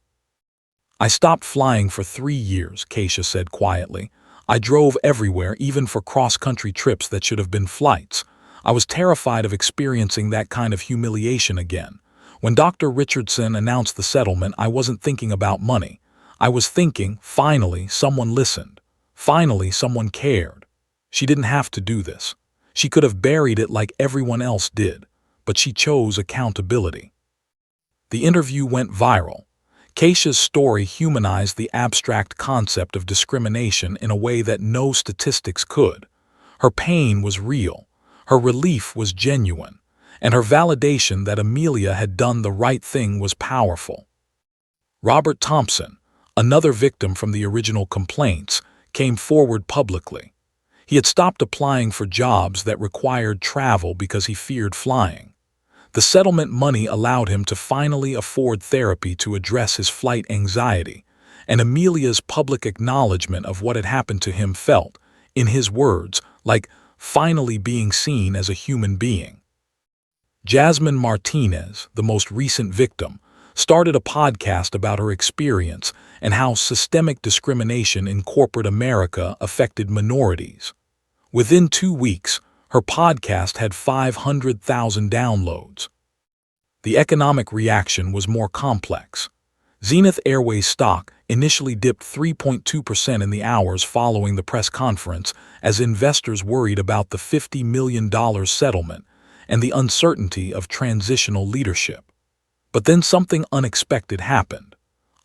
I stopped flying for 3 years, Keisha said quietly. I drove everywhere, even for cross-country trips that should have been flights. I was terrified of experiencing that kind of humiliation again. When Dr. Richardson announced the settlement, I wasn't thinking about money. I was thinking, finally, someone listened. Finally, someone cared. She didn't have to do this. She could have buried it like everyone else did, but she chose accountability. The interview went viral. Keisha's story humanized the abstract concept of discrimination in a way that no statistics could. Her pain was real, her relief was genuine, and her validation that Amelia had done the right thing was powerful. Robert Thompson, another victim from the original complaints, came forward publicly. He had stopped applying for jobs that required travel because he feared flying. The settlement money allowed him to finally afford therapy to address his flight anxiety, and Amelia's public acknowledgement of what had happened to him felt, in his words, like finally being seen as a human being. Jasmine Martinez, the most recent victim, started a podcast about her experience and how systemic discrimination in corporate America affected minorities. Within 2 weeks, her podcast had 500,000 downloads. The economic reaction was more complex. Zenith Airways stock initially dipped 3.2% in the hours following the press conference as investors worried about the $50 million settlement and the uncertainty of transitional leadership. But then something unexpected happened.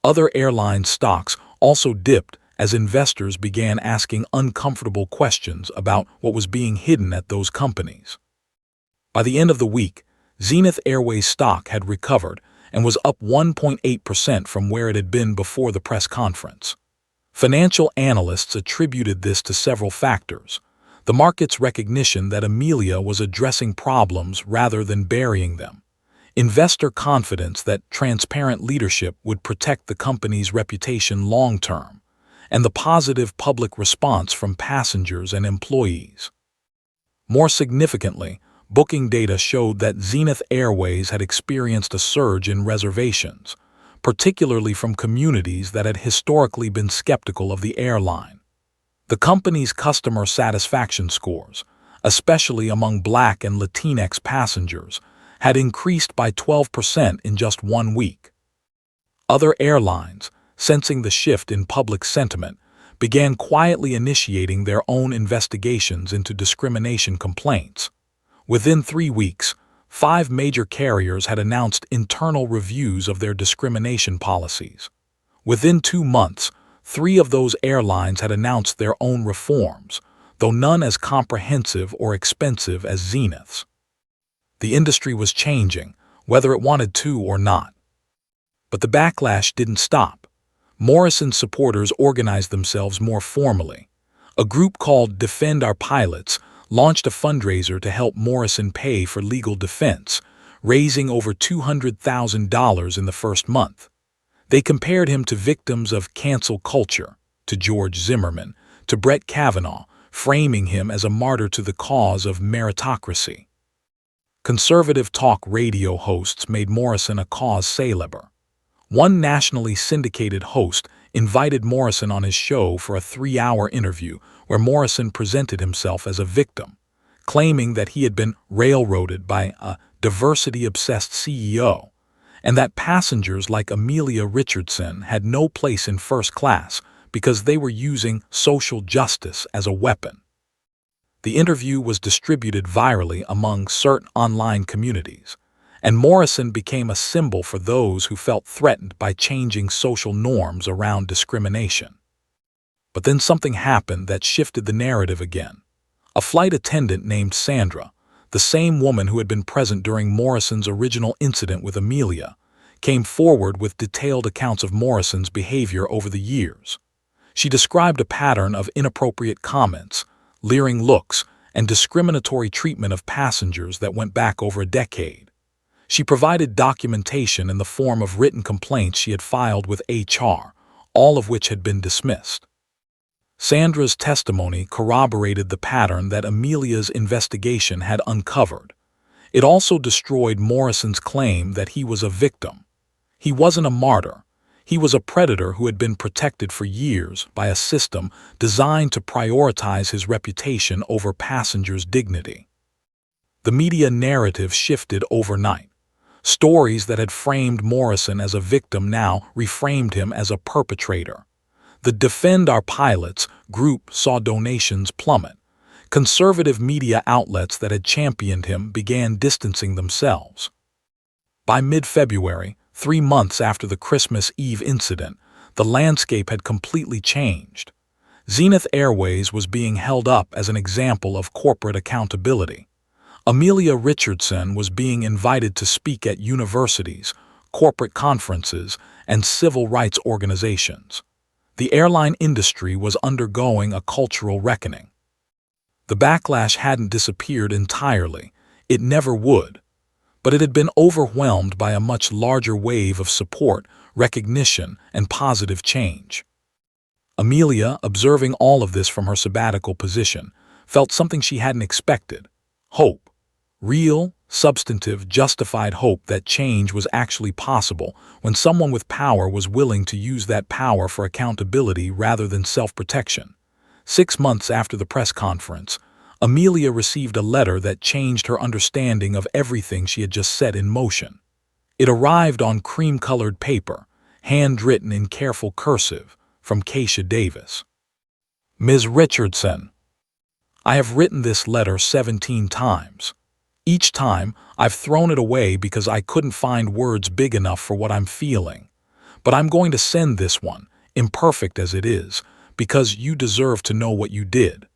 Other airline stocks also dipped as investors began asking uncomfortable questions about what was being hidden at those companies. By the end of the week, Zenith Airways stock had recovered and was up 1.8% from where it had been before the press conference. Financial analysts attributed this to several factors: the market's recognition that Amelia was addressing problems rather than burying them, investor confidence that transparent leadership would protect the company's reputation long-term, and the positive public response from passengers and employees. More significantly, booking data showed that Zenith Airways had experienced a surge in reservations, particularly from communities that had historically been skeptical of the airline. The company's customer satisfaction scores, especially among Black and Latinx passengers, had increased by 12% in just 1 week. Other airlines, sensing the shift in public sentiment, began quietly initiating their own investigations into discrimination complaints. Within 3 weeks, 5 major carriers had announced internal reviews of their discrimination policies. Within 2 months, 3 of those airlines had announced their own reforms, though none as comprehensive or expensive as Zenith's. The industry was changing, whether it wanted to or not. But the backlash didn't stop. Morrison supporters organized themselves more formally. A group called Defend Our Pilots launched a fundraiser to help Morrison pay for legal defense, raising over $200,000 in the first month. They compared him to victims of cancel culture, to George Zimmerman, to Brett Kavanaugh, framing him as a martyr to the cause of meritocracy. Conservative talk radio hosts made Morrison a cause célèbre. One nationally syndicated host invited Morrison on his show for a 3-hour interview where Morrison presented himself as a victim, claiming that he had been railroaded by a diversity-obsessed CEO, and that passengers like Amelia Richardson had no place in first class because they were using social justice as a weapon. The interview was distributed virally among certain online communities, and Morrison became a symbol for those who felt threatened by changing social norms around discrimination. But then something happened that shifted the narrative again. A flight attendant named Sandra, the same woman who had been present during Morrison's original incident with Amelia, came forward with detailed accounts of Morrison's behavior over the years. She described a pattern of inappropriate comments, leering looks, and discriminatory treatment of passengers that went back over a decade. She provided documentation in the form of written complaints she had filed with HR, all of which had been dismissed. Sandra's testimony corroborated the pattern that Amelia's investigation had uncovered. It also destroyed Morrison's claim that he was a victim. He wasn't a martyr. He was a predator who had been protected for years by a system designed to prioritize his reputation over passengers' dignity. The media narrative shifted overnight. Stories that had framed Morrison as a victim now reframed him as a perpetrator. The Defend Our Pilots group saw donations plummet. Conservative media outlets that had championed him began distancing themselves. By mid-February, 3 months after the Christmas Eve incident, the landscape had completely changed. Zenith Airways was being held up as an example of corporate accountability. Amelia Richardson was being invited to speak at universities, corporate conferences, and civil rights organizations. The airline industry was undergoing a cultural reckoning. The backlash hadn't disappeared entirely. It never would. But it had been overwhelmed by a much larger wave of support, recognition, and positive change. Amelia, observing all of this from her sabbatical position, felt something she hadn't expected: hope. Real, substantive, justified hope that change was actually possible when someone with power was willing to use that power for accountability rather than self-protection. 6 months after the press conference, Amelia received a letter that changed her understanding of everything she had just set in motion. It arrived on cream-colored paper, handwritten in careful cursive, from Keisha Davis. Ms. Richardson, I have written this letter 17 times. Each time, I've thrown it away because I couldn't find words big enough for what I'm feeling. But I'm going to send this one, imperfect as it is, because you deserve to know what you did.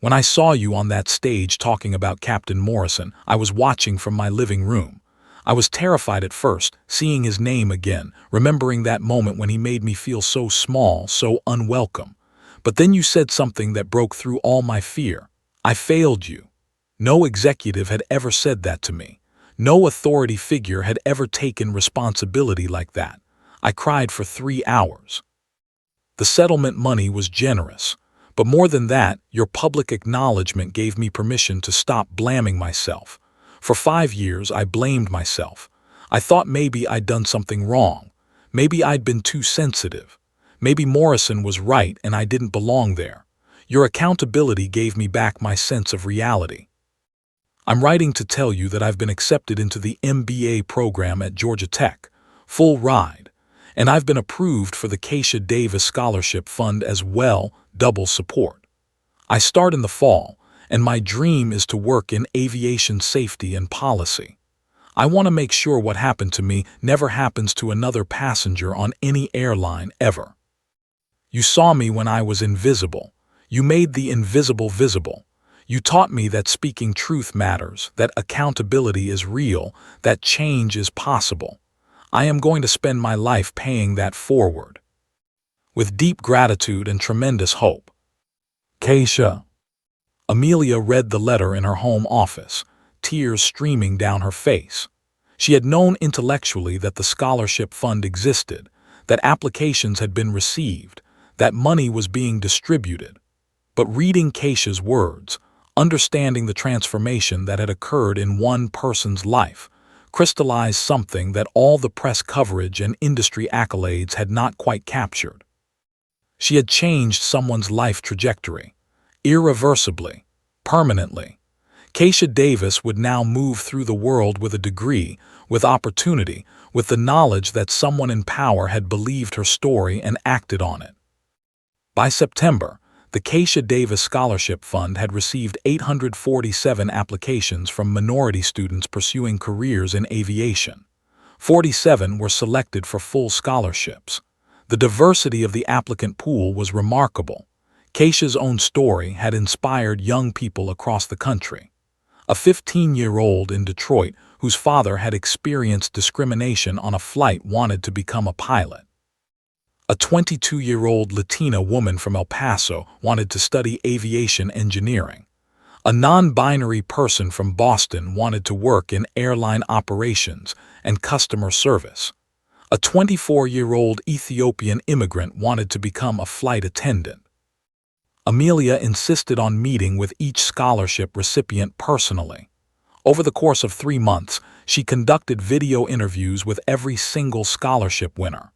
When I saw you on that stage talking about Captain Morrison, I was watching from my living room. I was terrified at first, seeing his name again, remembering that moment when he made me feel so small, so unwelcome. But then you said something that broke through all my fear. I failed you. No executive had ever said that to me. No authority figure had ever taken responsibility like that. I cried for 3 hours. The settlement money was generous. But more than that, your public acknowledgement gave me permission to stop blaming myself. For 5 years, I blamed myself. I thought maybe I'd done something wrong. Maybe I'd been too sensitive. Maybe Morrison was right and I didn't belong there. Your accountability gave me back my sense of reality. I'm writing to tell you that I've been accepted into the MBA program at Georgia Tech, full ride, and I've been approved for the Keisha Davis Scholarship Fund as well, double support. I start in the fall, and my dream is to work in aviation safety and policy. I want to make sure what happened to me never happens to another passenger on any airline ever. You saw me when I was invisible. You made the invisible visible. You taught me that speaking truth matters, that accountability is real, that change is possible. I am going to spend my life paying that forward. With deep gratitude and tremendous hope. Keisha. Amelia read the letter in her home office, tears streaming down her face. She had known intellectually that the scholarship fund existed, that applications had been received, that money was being distributed. But reading Keisha's words, understanding the transformation that had occurred in one person's life, crystallized something that all the press coverage and industry accolades had not quite captured. She had changed someone's life trajectory, irreversibly, permanently. Keisha Davis would now move through the world with a degree, with opportunity, with the knowledge that someone in power had believed her story and acted on it. By September, the Keisha Davis Scholarship Fund had received 847 applications from minority students pursuing careers in aviation. 47 were selected for full scholarships. The diversity of the applicant pool was remarkable. Keisha's own story had inspired young people across the country. A 15-year-old in Detroit whose father had experienced discrimination on a flight wanted to become a pilot. A 22-year-old Latina woman from El Paso wanted to study aviation engineering. A non-binary person from Boston wanted to work in airline operations and customer service. A 24-year-old Ethiopian immigrant wanted to become a flight attendant. Amelia insisted on meeting with each scholarship recipient personally. Over the course of 3 months, she conducted video interviews with every single scholarship winner.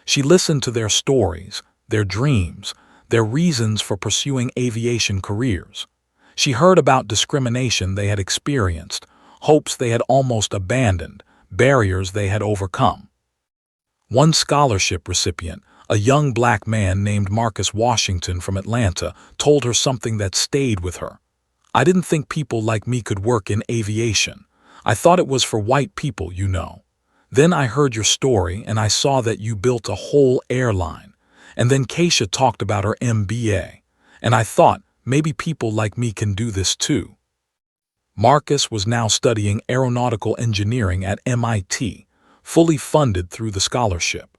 She listened to their stories, their dreams, their reasons for pursuing aviation careers. She heard about discrimination they had experienced, hopes they had almost abandoned, barriers they had overcome. One scholarship recipient, a young black man named Marcus Washington from Atlanta, told her something that stayed with her. I didn't think people like me could work in aviation. I thought it was for white people, you know. Then I heard your story and I saw that you built a whole airline. And then Keisha talked about her MBA. And I thought, maybe people like me can do this too. Marcus was now studying aeronautical engineering at MIT, fully funded through the scholarship.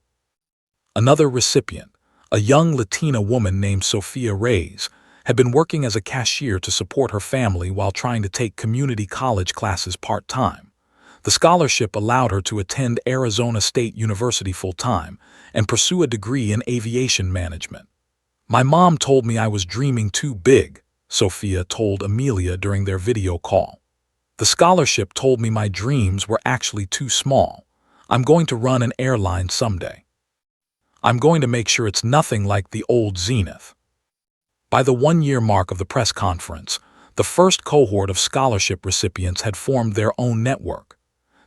Another recipient, a young Latina woman named Sophia Reyes, had been working as a cashier to support her family while trying to take community college classes part-time. The scholarship allowed her to attend Arizona State University full-time and pursue a degree in aviation management. My mom told me I was dreaming too big, Sophia told Amelia during their video call. The scholarship told me my dreams were actually too small. I'm going to run an airline someday. I'm going to make sure it's nothing like the old Zenith. By the one-year mark of the press conference, the first cohort of scholarship recipients had formed their own network.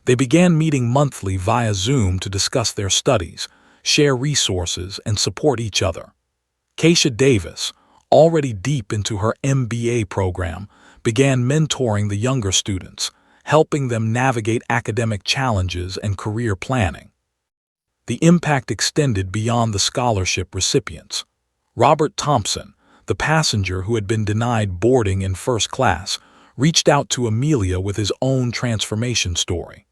They began meeting monthly via Zoom to discuss their studies, share resources, and support each other. Keisha Davis, already deep into her MBA program, began mentoring the younger students, helping them navigate academic challenges and career planning. The impact extended beyond the scholarship recipients. Robert Thompson, the passenger who had been denied boarding in first class, reached out to Amelia with his own transformation story.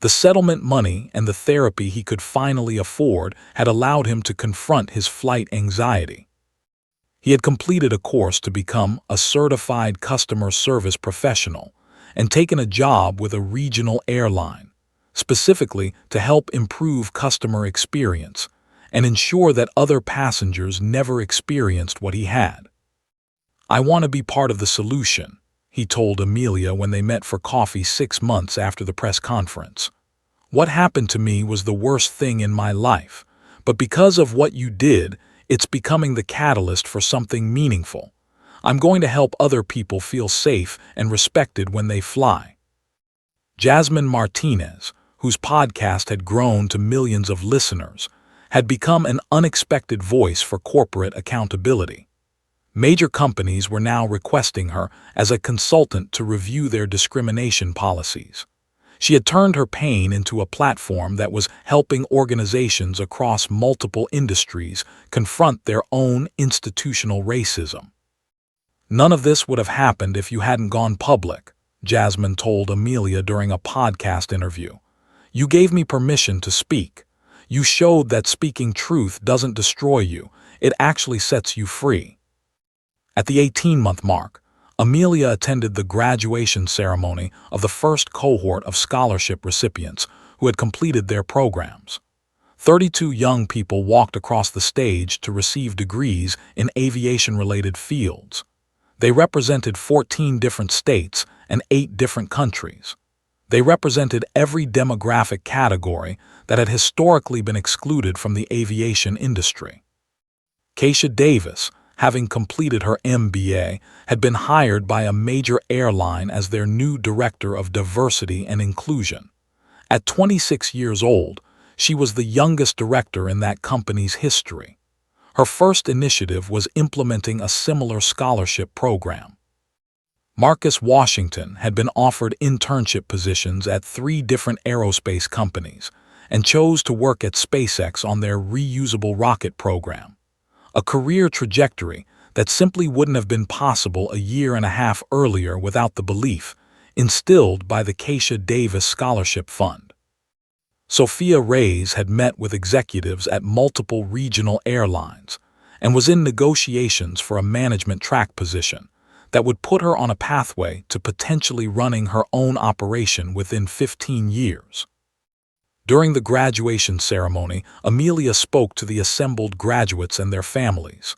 The settlement money and the therapy he could finally afford had allowed him to confront his flight anxiety. He had completed a course to become a certified customer service professional and taken a job with a regional airline, specifically to help improve customer experience and ensure that other passengers never experienced what he had. I want to be part of the solution, he told Amelia when they met for coffee 6 months after the press conference. What happened to me was the worst thing in my life, but because of what you did, it's becoming the catalyst for something meaningful. I'm going to help other people feel safe and respected when they fly. Jasmine Martinez, whose podcast had grown to millions of listeners, had become an unexpected voice for corporate accountability. Major companies were now requesting her as a consultant to review their discrimination policies. She had turned her pain into a platform that was helping organizations across multiple industries confront their own institutional racism. None of this would have happened if you hadn't gone public, Jasmine told Amelia during a podcast interview. You gave me permission to speak. You showed that speaking truth doesn't destroy you, it actually sets you free. At the 18-month mark, Amelia attended the graduation ceremony of the first cohort of scholarship recipients who had completed their programs. 32 young people walked across the stage to receive degrees in aviation-related fields. They represented 14 different states and 8 different countries. They represented every demographic category that had historically been excluded from the aviation industry. Keisha Davis, having completed her MBA, had been hired by a major airline as their new director of diversity and inclusion. At 26 years old, she was the youngest director in that company's history. Her first initiative was implementing a similar scholarship program. Marcus Washington had been offered internship positions at 3 different aerospace companies and chose to work at SpaceX on their reusable rocket program. A career trajectory that simply wouldn't have been possible a year and a half earlier without the belief instilled by the Keisha Davis Scholarship Fund. Sophia Reyes had met with executives at multiple regional airlines and was in negotiations for a management track position that would put her on a pathway to potentially running her own operation within 15 years. During the graduation ceremony, Amelia spoke to the assembled graduates and their families.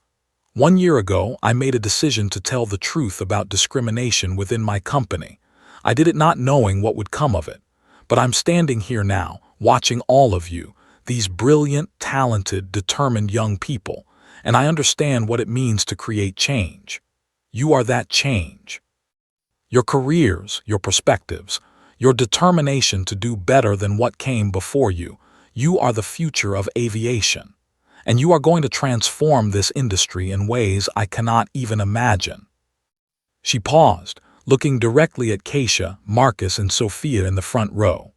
1 year ago, I made a decision to tell the truth about discrimination within my company. I did it not knowing what would come of it. But I'm standing here now, watching all of you, these brilliant, talented, determined young people, and I understand what it means to create change. You are that change. Your careers, your perspectives, your determination to do better than what came before you, you are the future of aviation. And you are going to transform this industry in ways I cannot even imagine. She paused, looking directly at Keisha, Marcus, and Sophia in the front row.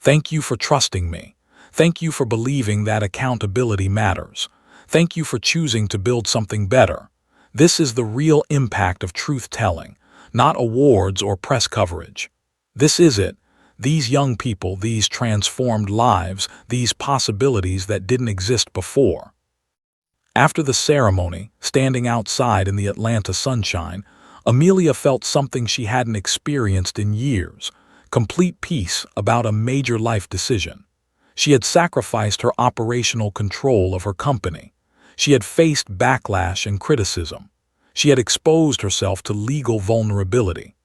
Thank you for trusting me. Thank you for believing that accountability matters. Thank you for choosing to build something better. This is the real impact of truth-telling, not awards or press coverage. This is it. These young people, these transformed lives, these possibilities that didn't exist before. After the ceremony, standing outside in the Atlanta sunshine, Amelia felt something she hadn't experienced in years, complete peace about a major life decision. She had sacrificed her operational control of her company. She had faced backlash and criticism. She had exposed herself to legal vulnerability.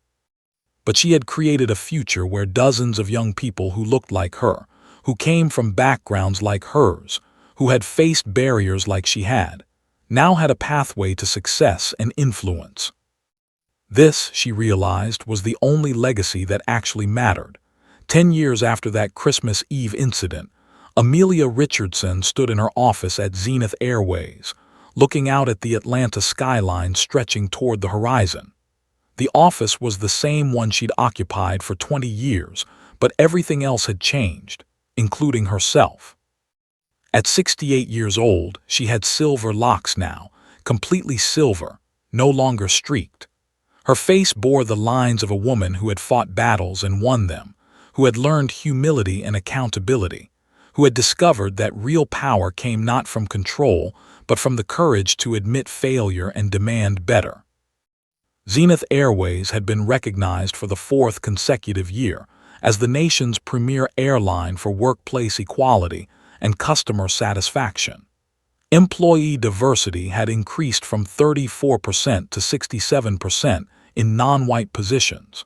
But she had created a future where dozens of young people who looked like her, who came from backgrounds like hers, who had faced barriers like she had, now had a pathway to success and influence. This, she realized, was the only legacy that actually mattered. 10 years after that Christmas Eve incident, Amelia Richardson stood in her office at Zenith Airways, looking out at the Atlanta skyline stretching toward the horizon. The office was the same one she'd occupied for 20 years, but everything else had changed, including herself. At 68 years old, she had silver locks now, completely silver, no longer streaked. Her face bore the lines of a woman who had fought battles and won them, who had learned humility and accountability, who had discovered that real power came not from control, but from the courage to admit failure and demand better. Zenith Airways had been recognized for the 4th consecutive year as the nation's premier airline for workplace equality and customer satisfaction. Employee diversity had increased from 34% to 67% in non-white positions.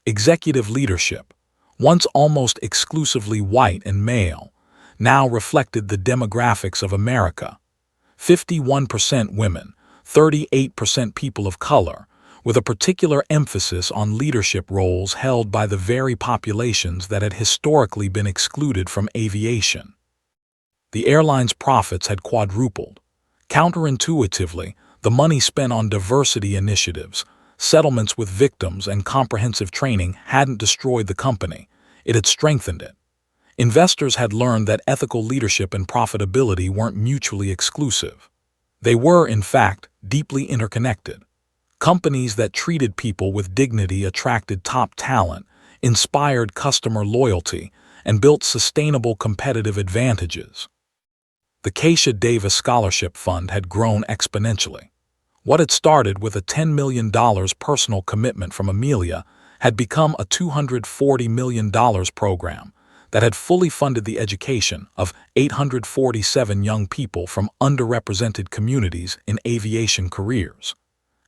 Executive leadership, once almost exclusively white and male, now reflected the demographics of America. 51% women, 38% people of color, with a particular emphasis on leadership roles held by the very populations that had historically been excluded from aviation. The airline's profits had quadrupled. Counterintuitively, the money spent on diversity initiatives, settlements with victims, and comprehensive training hadn't destroyed the company, it had strengthened it. Investors had learned that ethical leadership and profitability weren't mutually exclusive. They were, in fact, deeply interconnected. Companies that treated people with dignity attracted top talent, inspired customer loyalty, and built sustainable competitive advantages. The Keisha Davis Scholarship Fund had grown exponentially. What had started with a $10 million personal commitment from Amelia had become a $240 million program that had fully funded the education of 847 young people from underrepresented communities in aviation careers.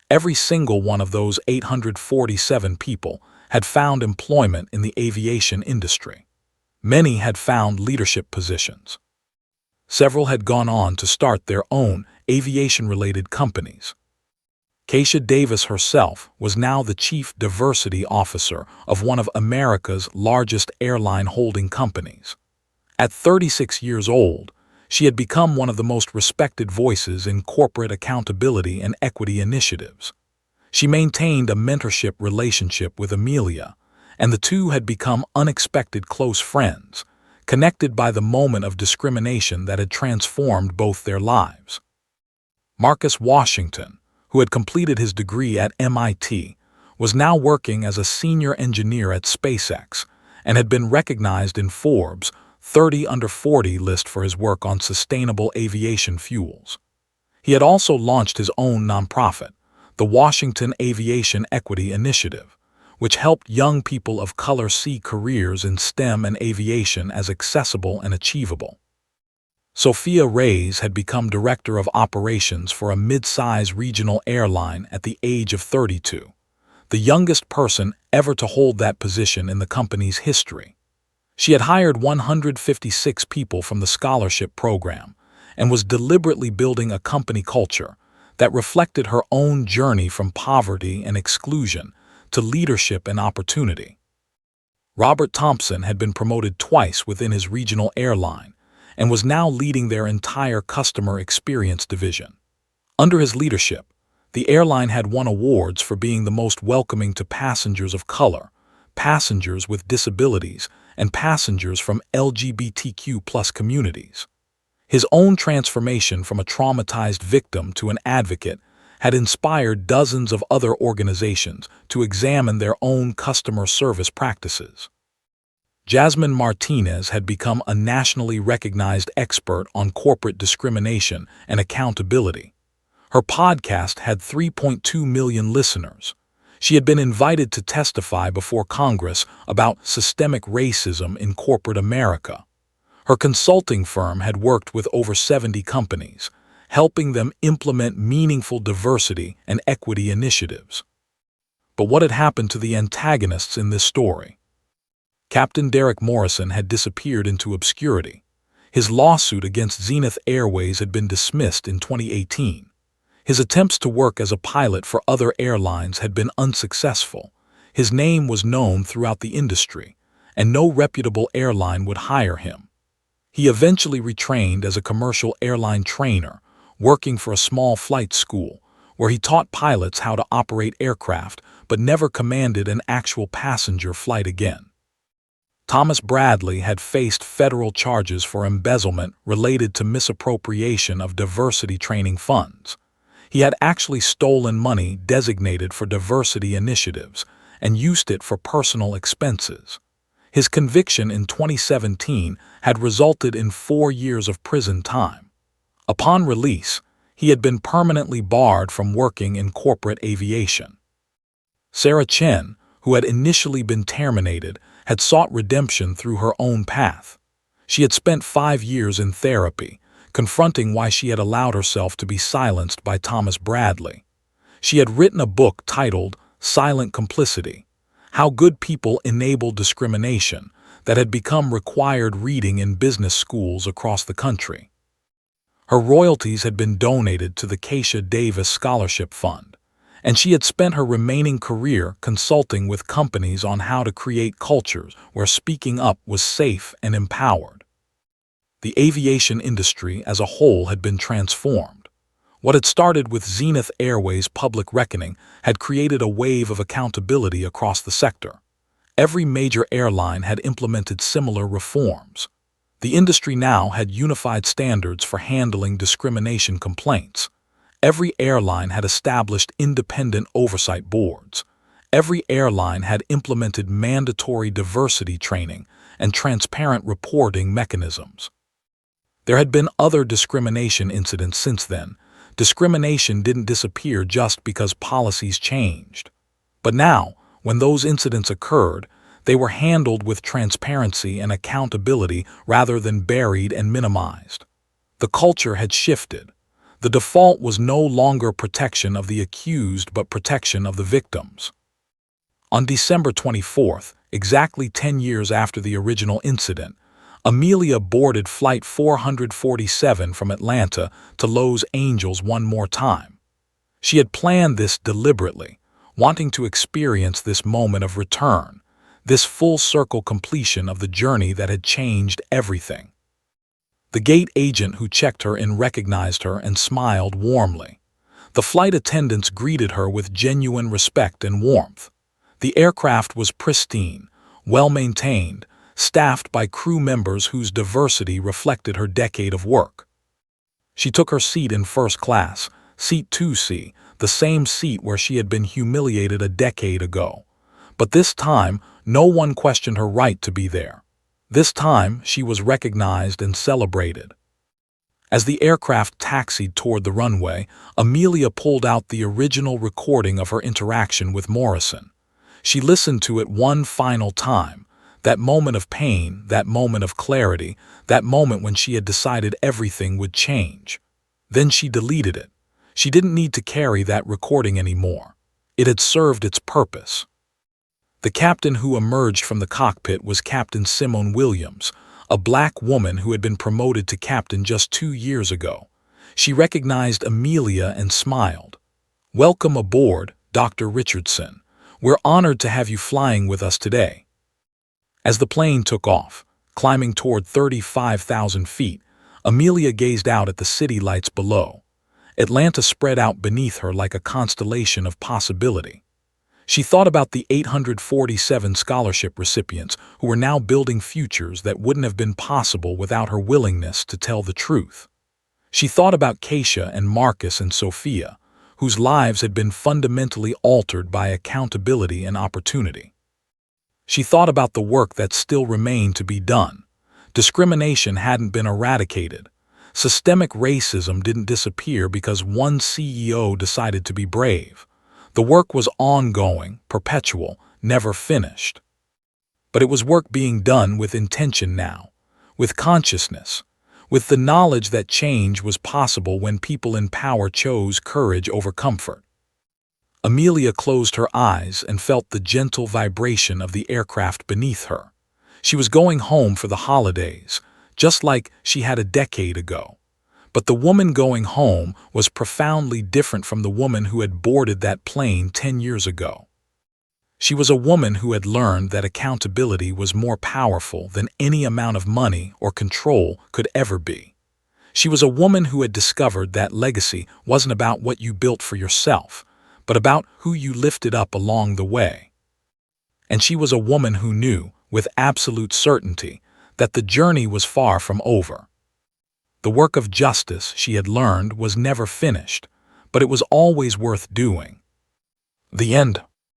Every single one of those 847 people had found employment in the aviation industry. Many had found leadership positions. Several had gone on to start their own aviation-related companies. Keisha Davis herself was now the Chief Diversity Officer of one of America's largest airline holding companies. At 36 years old, she had become one of the most respected voices in corporate accountability and equity initiatives. She maintained a mentorship relationship with Amelia, and the two had become unexpected close friends, connected by the moment of discrimination that had transformed both their lives. Marcus Washington, who had completed his degree at MIT, was now working as a senior engineer at SpaceX and had been recognized in Forbes' 30 Under 40 list for his work on sustainable aviation fuels. He had also launched his own nonprofit, the Washington Aviation Equity Initiative, which helped young people of color see careers in STEM and aviation as accessible and achievable. Sophia Reyes had become director of operations for a mid-size regional airline at the age of 32, the youngest person ever to hold that position in the company's history. She had hired 156 people from the scholarship program and was deliberately building a company culture that reflected her own journey from poverty and exclusion to leadership and opportunity. Robert Thompson had been promoted twice within his regional airline and was now leading their entire customer experience division. Under his leadership, the airline had won awards for being the most welcoming to passengers of color, passengers with disabilities, and passengers from LGBTQ+ communities. His own transformation from a traumatized victim to an advocate had inspired dozens of other organizations to examine their own customer service practices. Jasmine Martinez had become a nationally recognized expert on corporate discrimination and accountability. Her podcast had 3.2 million listeners. She had been invited to testify before Congress about systemic racism in corporate America. Her consulting firm had worked with over 70 companies, helping them implement meaningful diversity and equity initiatives. But what had happened to the antagonists in this story? Captain Derek Morrison had disappeared into obscurity. His lawsuit against Zenith Airways had been dismissed in 2018. His attempts to work as a pilot for other airlines had been unsuccessful. His name was known throughout the industry, and no reputable airline would hire him. He eventually retrained as a commercial airline trainer, working for a small flight school, where he taught pilots how to operate aircraft but never commanded an actual passenger flight again. Thomas Bradley had faced federal charges for embezzlement related to misappropriation of diversity training funds. He had actually stolen money designated for diversity initiatives and used it for personal expenses. His conviction in 2017 had resulted in 4 years of prison time. Upon release, he had been permanently barred from working in corporate aviation. Sarah Chen, who had initially been terminated, had sought redemption through her own path. She had spent 5 years in therapy, confronting why she had allowed herself to be silenced by Thomas Bradley. She had written a book titled Silent Complicity: How Good People Enable Discrimination, that had become required reading in business schools across the country. Her royalties had been donated to the Keisha Davis Scholarship Fund, and she had spent her remaining career consulting with companies on how to create cultures where speaking up was safe and empowered. The aviation industry as a whole had been transformed. What had started with Zenith Airways' public reckoning had created a wave of accountability across the sector. Every major airline had implemented similar reforms. The industry now had unified standards for handling discrimination complaints. Every airline had established independent oversight boards. Every airline had implemented mandatory diversity training and transparent reporting mechanisms. There had been other discrimination incidents since then. Discrimination didn't disappear just because policies changed. But now, when those incidents occurred, they were handled with transparency and accountability rather than buried and minimized. The culture had shifted. The default was no longer protection of the accused but protection of the victims. On December 24th, exactly 10 years after the original incident, Amelia boarded Flight 447 from Atlanta to Los Angeles one more time. She had planned this deliberately, wanting to experience this moment of return, this full-circle completion of the journey that had changed everything. The gate agent who checked her in recognized her and smiled warmly. The flight attendants greeted her with genuine respect and warmth. The aircraft was pristine, well-maintained, staffed by crew members whose diversity reflected her decade of work. She took her seat in first class, seat 2C, the same seat where she had been humiliated a decade ago. But this time, no one questioned her right to be there. This time, she was recognized and celebrated. As the aircraft taxied toward the runway, Amelia pulled out the original recording of her interaction with Morrison. She listened to it one final time, that moment of pain, that moment of clarity, that moment when she had decided everything would change. Then she deleted it. She didn't need to carry that recording anymore. It had served its purpose. The captain who emerged from the cockpit was Captain Simone Williams, a black woman who had been promoted to captain just 2 years ago. She recognized Amelia and smiled. "Welcome aboard, Dr. Richardson. We're honored to have you flying with us today." As the plane took off, climbing toward 35,000 feet, Amelia gazed out at the city lights below. Atlanta spread out beneath her like a constellation of possibility. She thought about the 847 scholarship recipients who were now building futures that wouldn't have been possible without her willingness to tell the truth. She thought about Keisha and Marcus and Sophia, whose lives had been fundamentally altered by accountability and opportunity. She thought about the work that still remained to be done. Discrimination hadn't been eradicated. Systemic racism didn't disappear because one CEO decided to be brave. The work was ongoing, perpetual, never finished. But it was work being done with intention now, with consciousness, with the knowledge that change was possible when people in power chose courage over comfort. Amelia closed her eyes and felt the gentle vibration of the aircraft beneath her. She was going home for the holidays, just like she had a decade ago. But the woman going home was profoundly different from the woman who had boarded that plane 10 years ago. She was a woman who had learned that accountability was more powerful than any amount of money or control could ever be. She was a woman who had discovered that legacy wasn't about what you built for yourself, but about who you lifted up along the way. And she was a woman who knew, with absolute certainty, that the journey was far from over. The work of justice, she had learned, was never finished, but it was always worth doing. The end.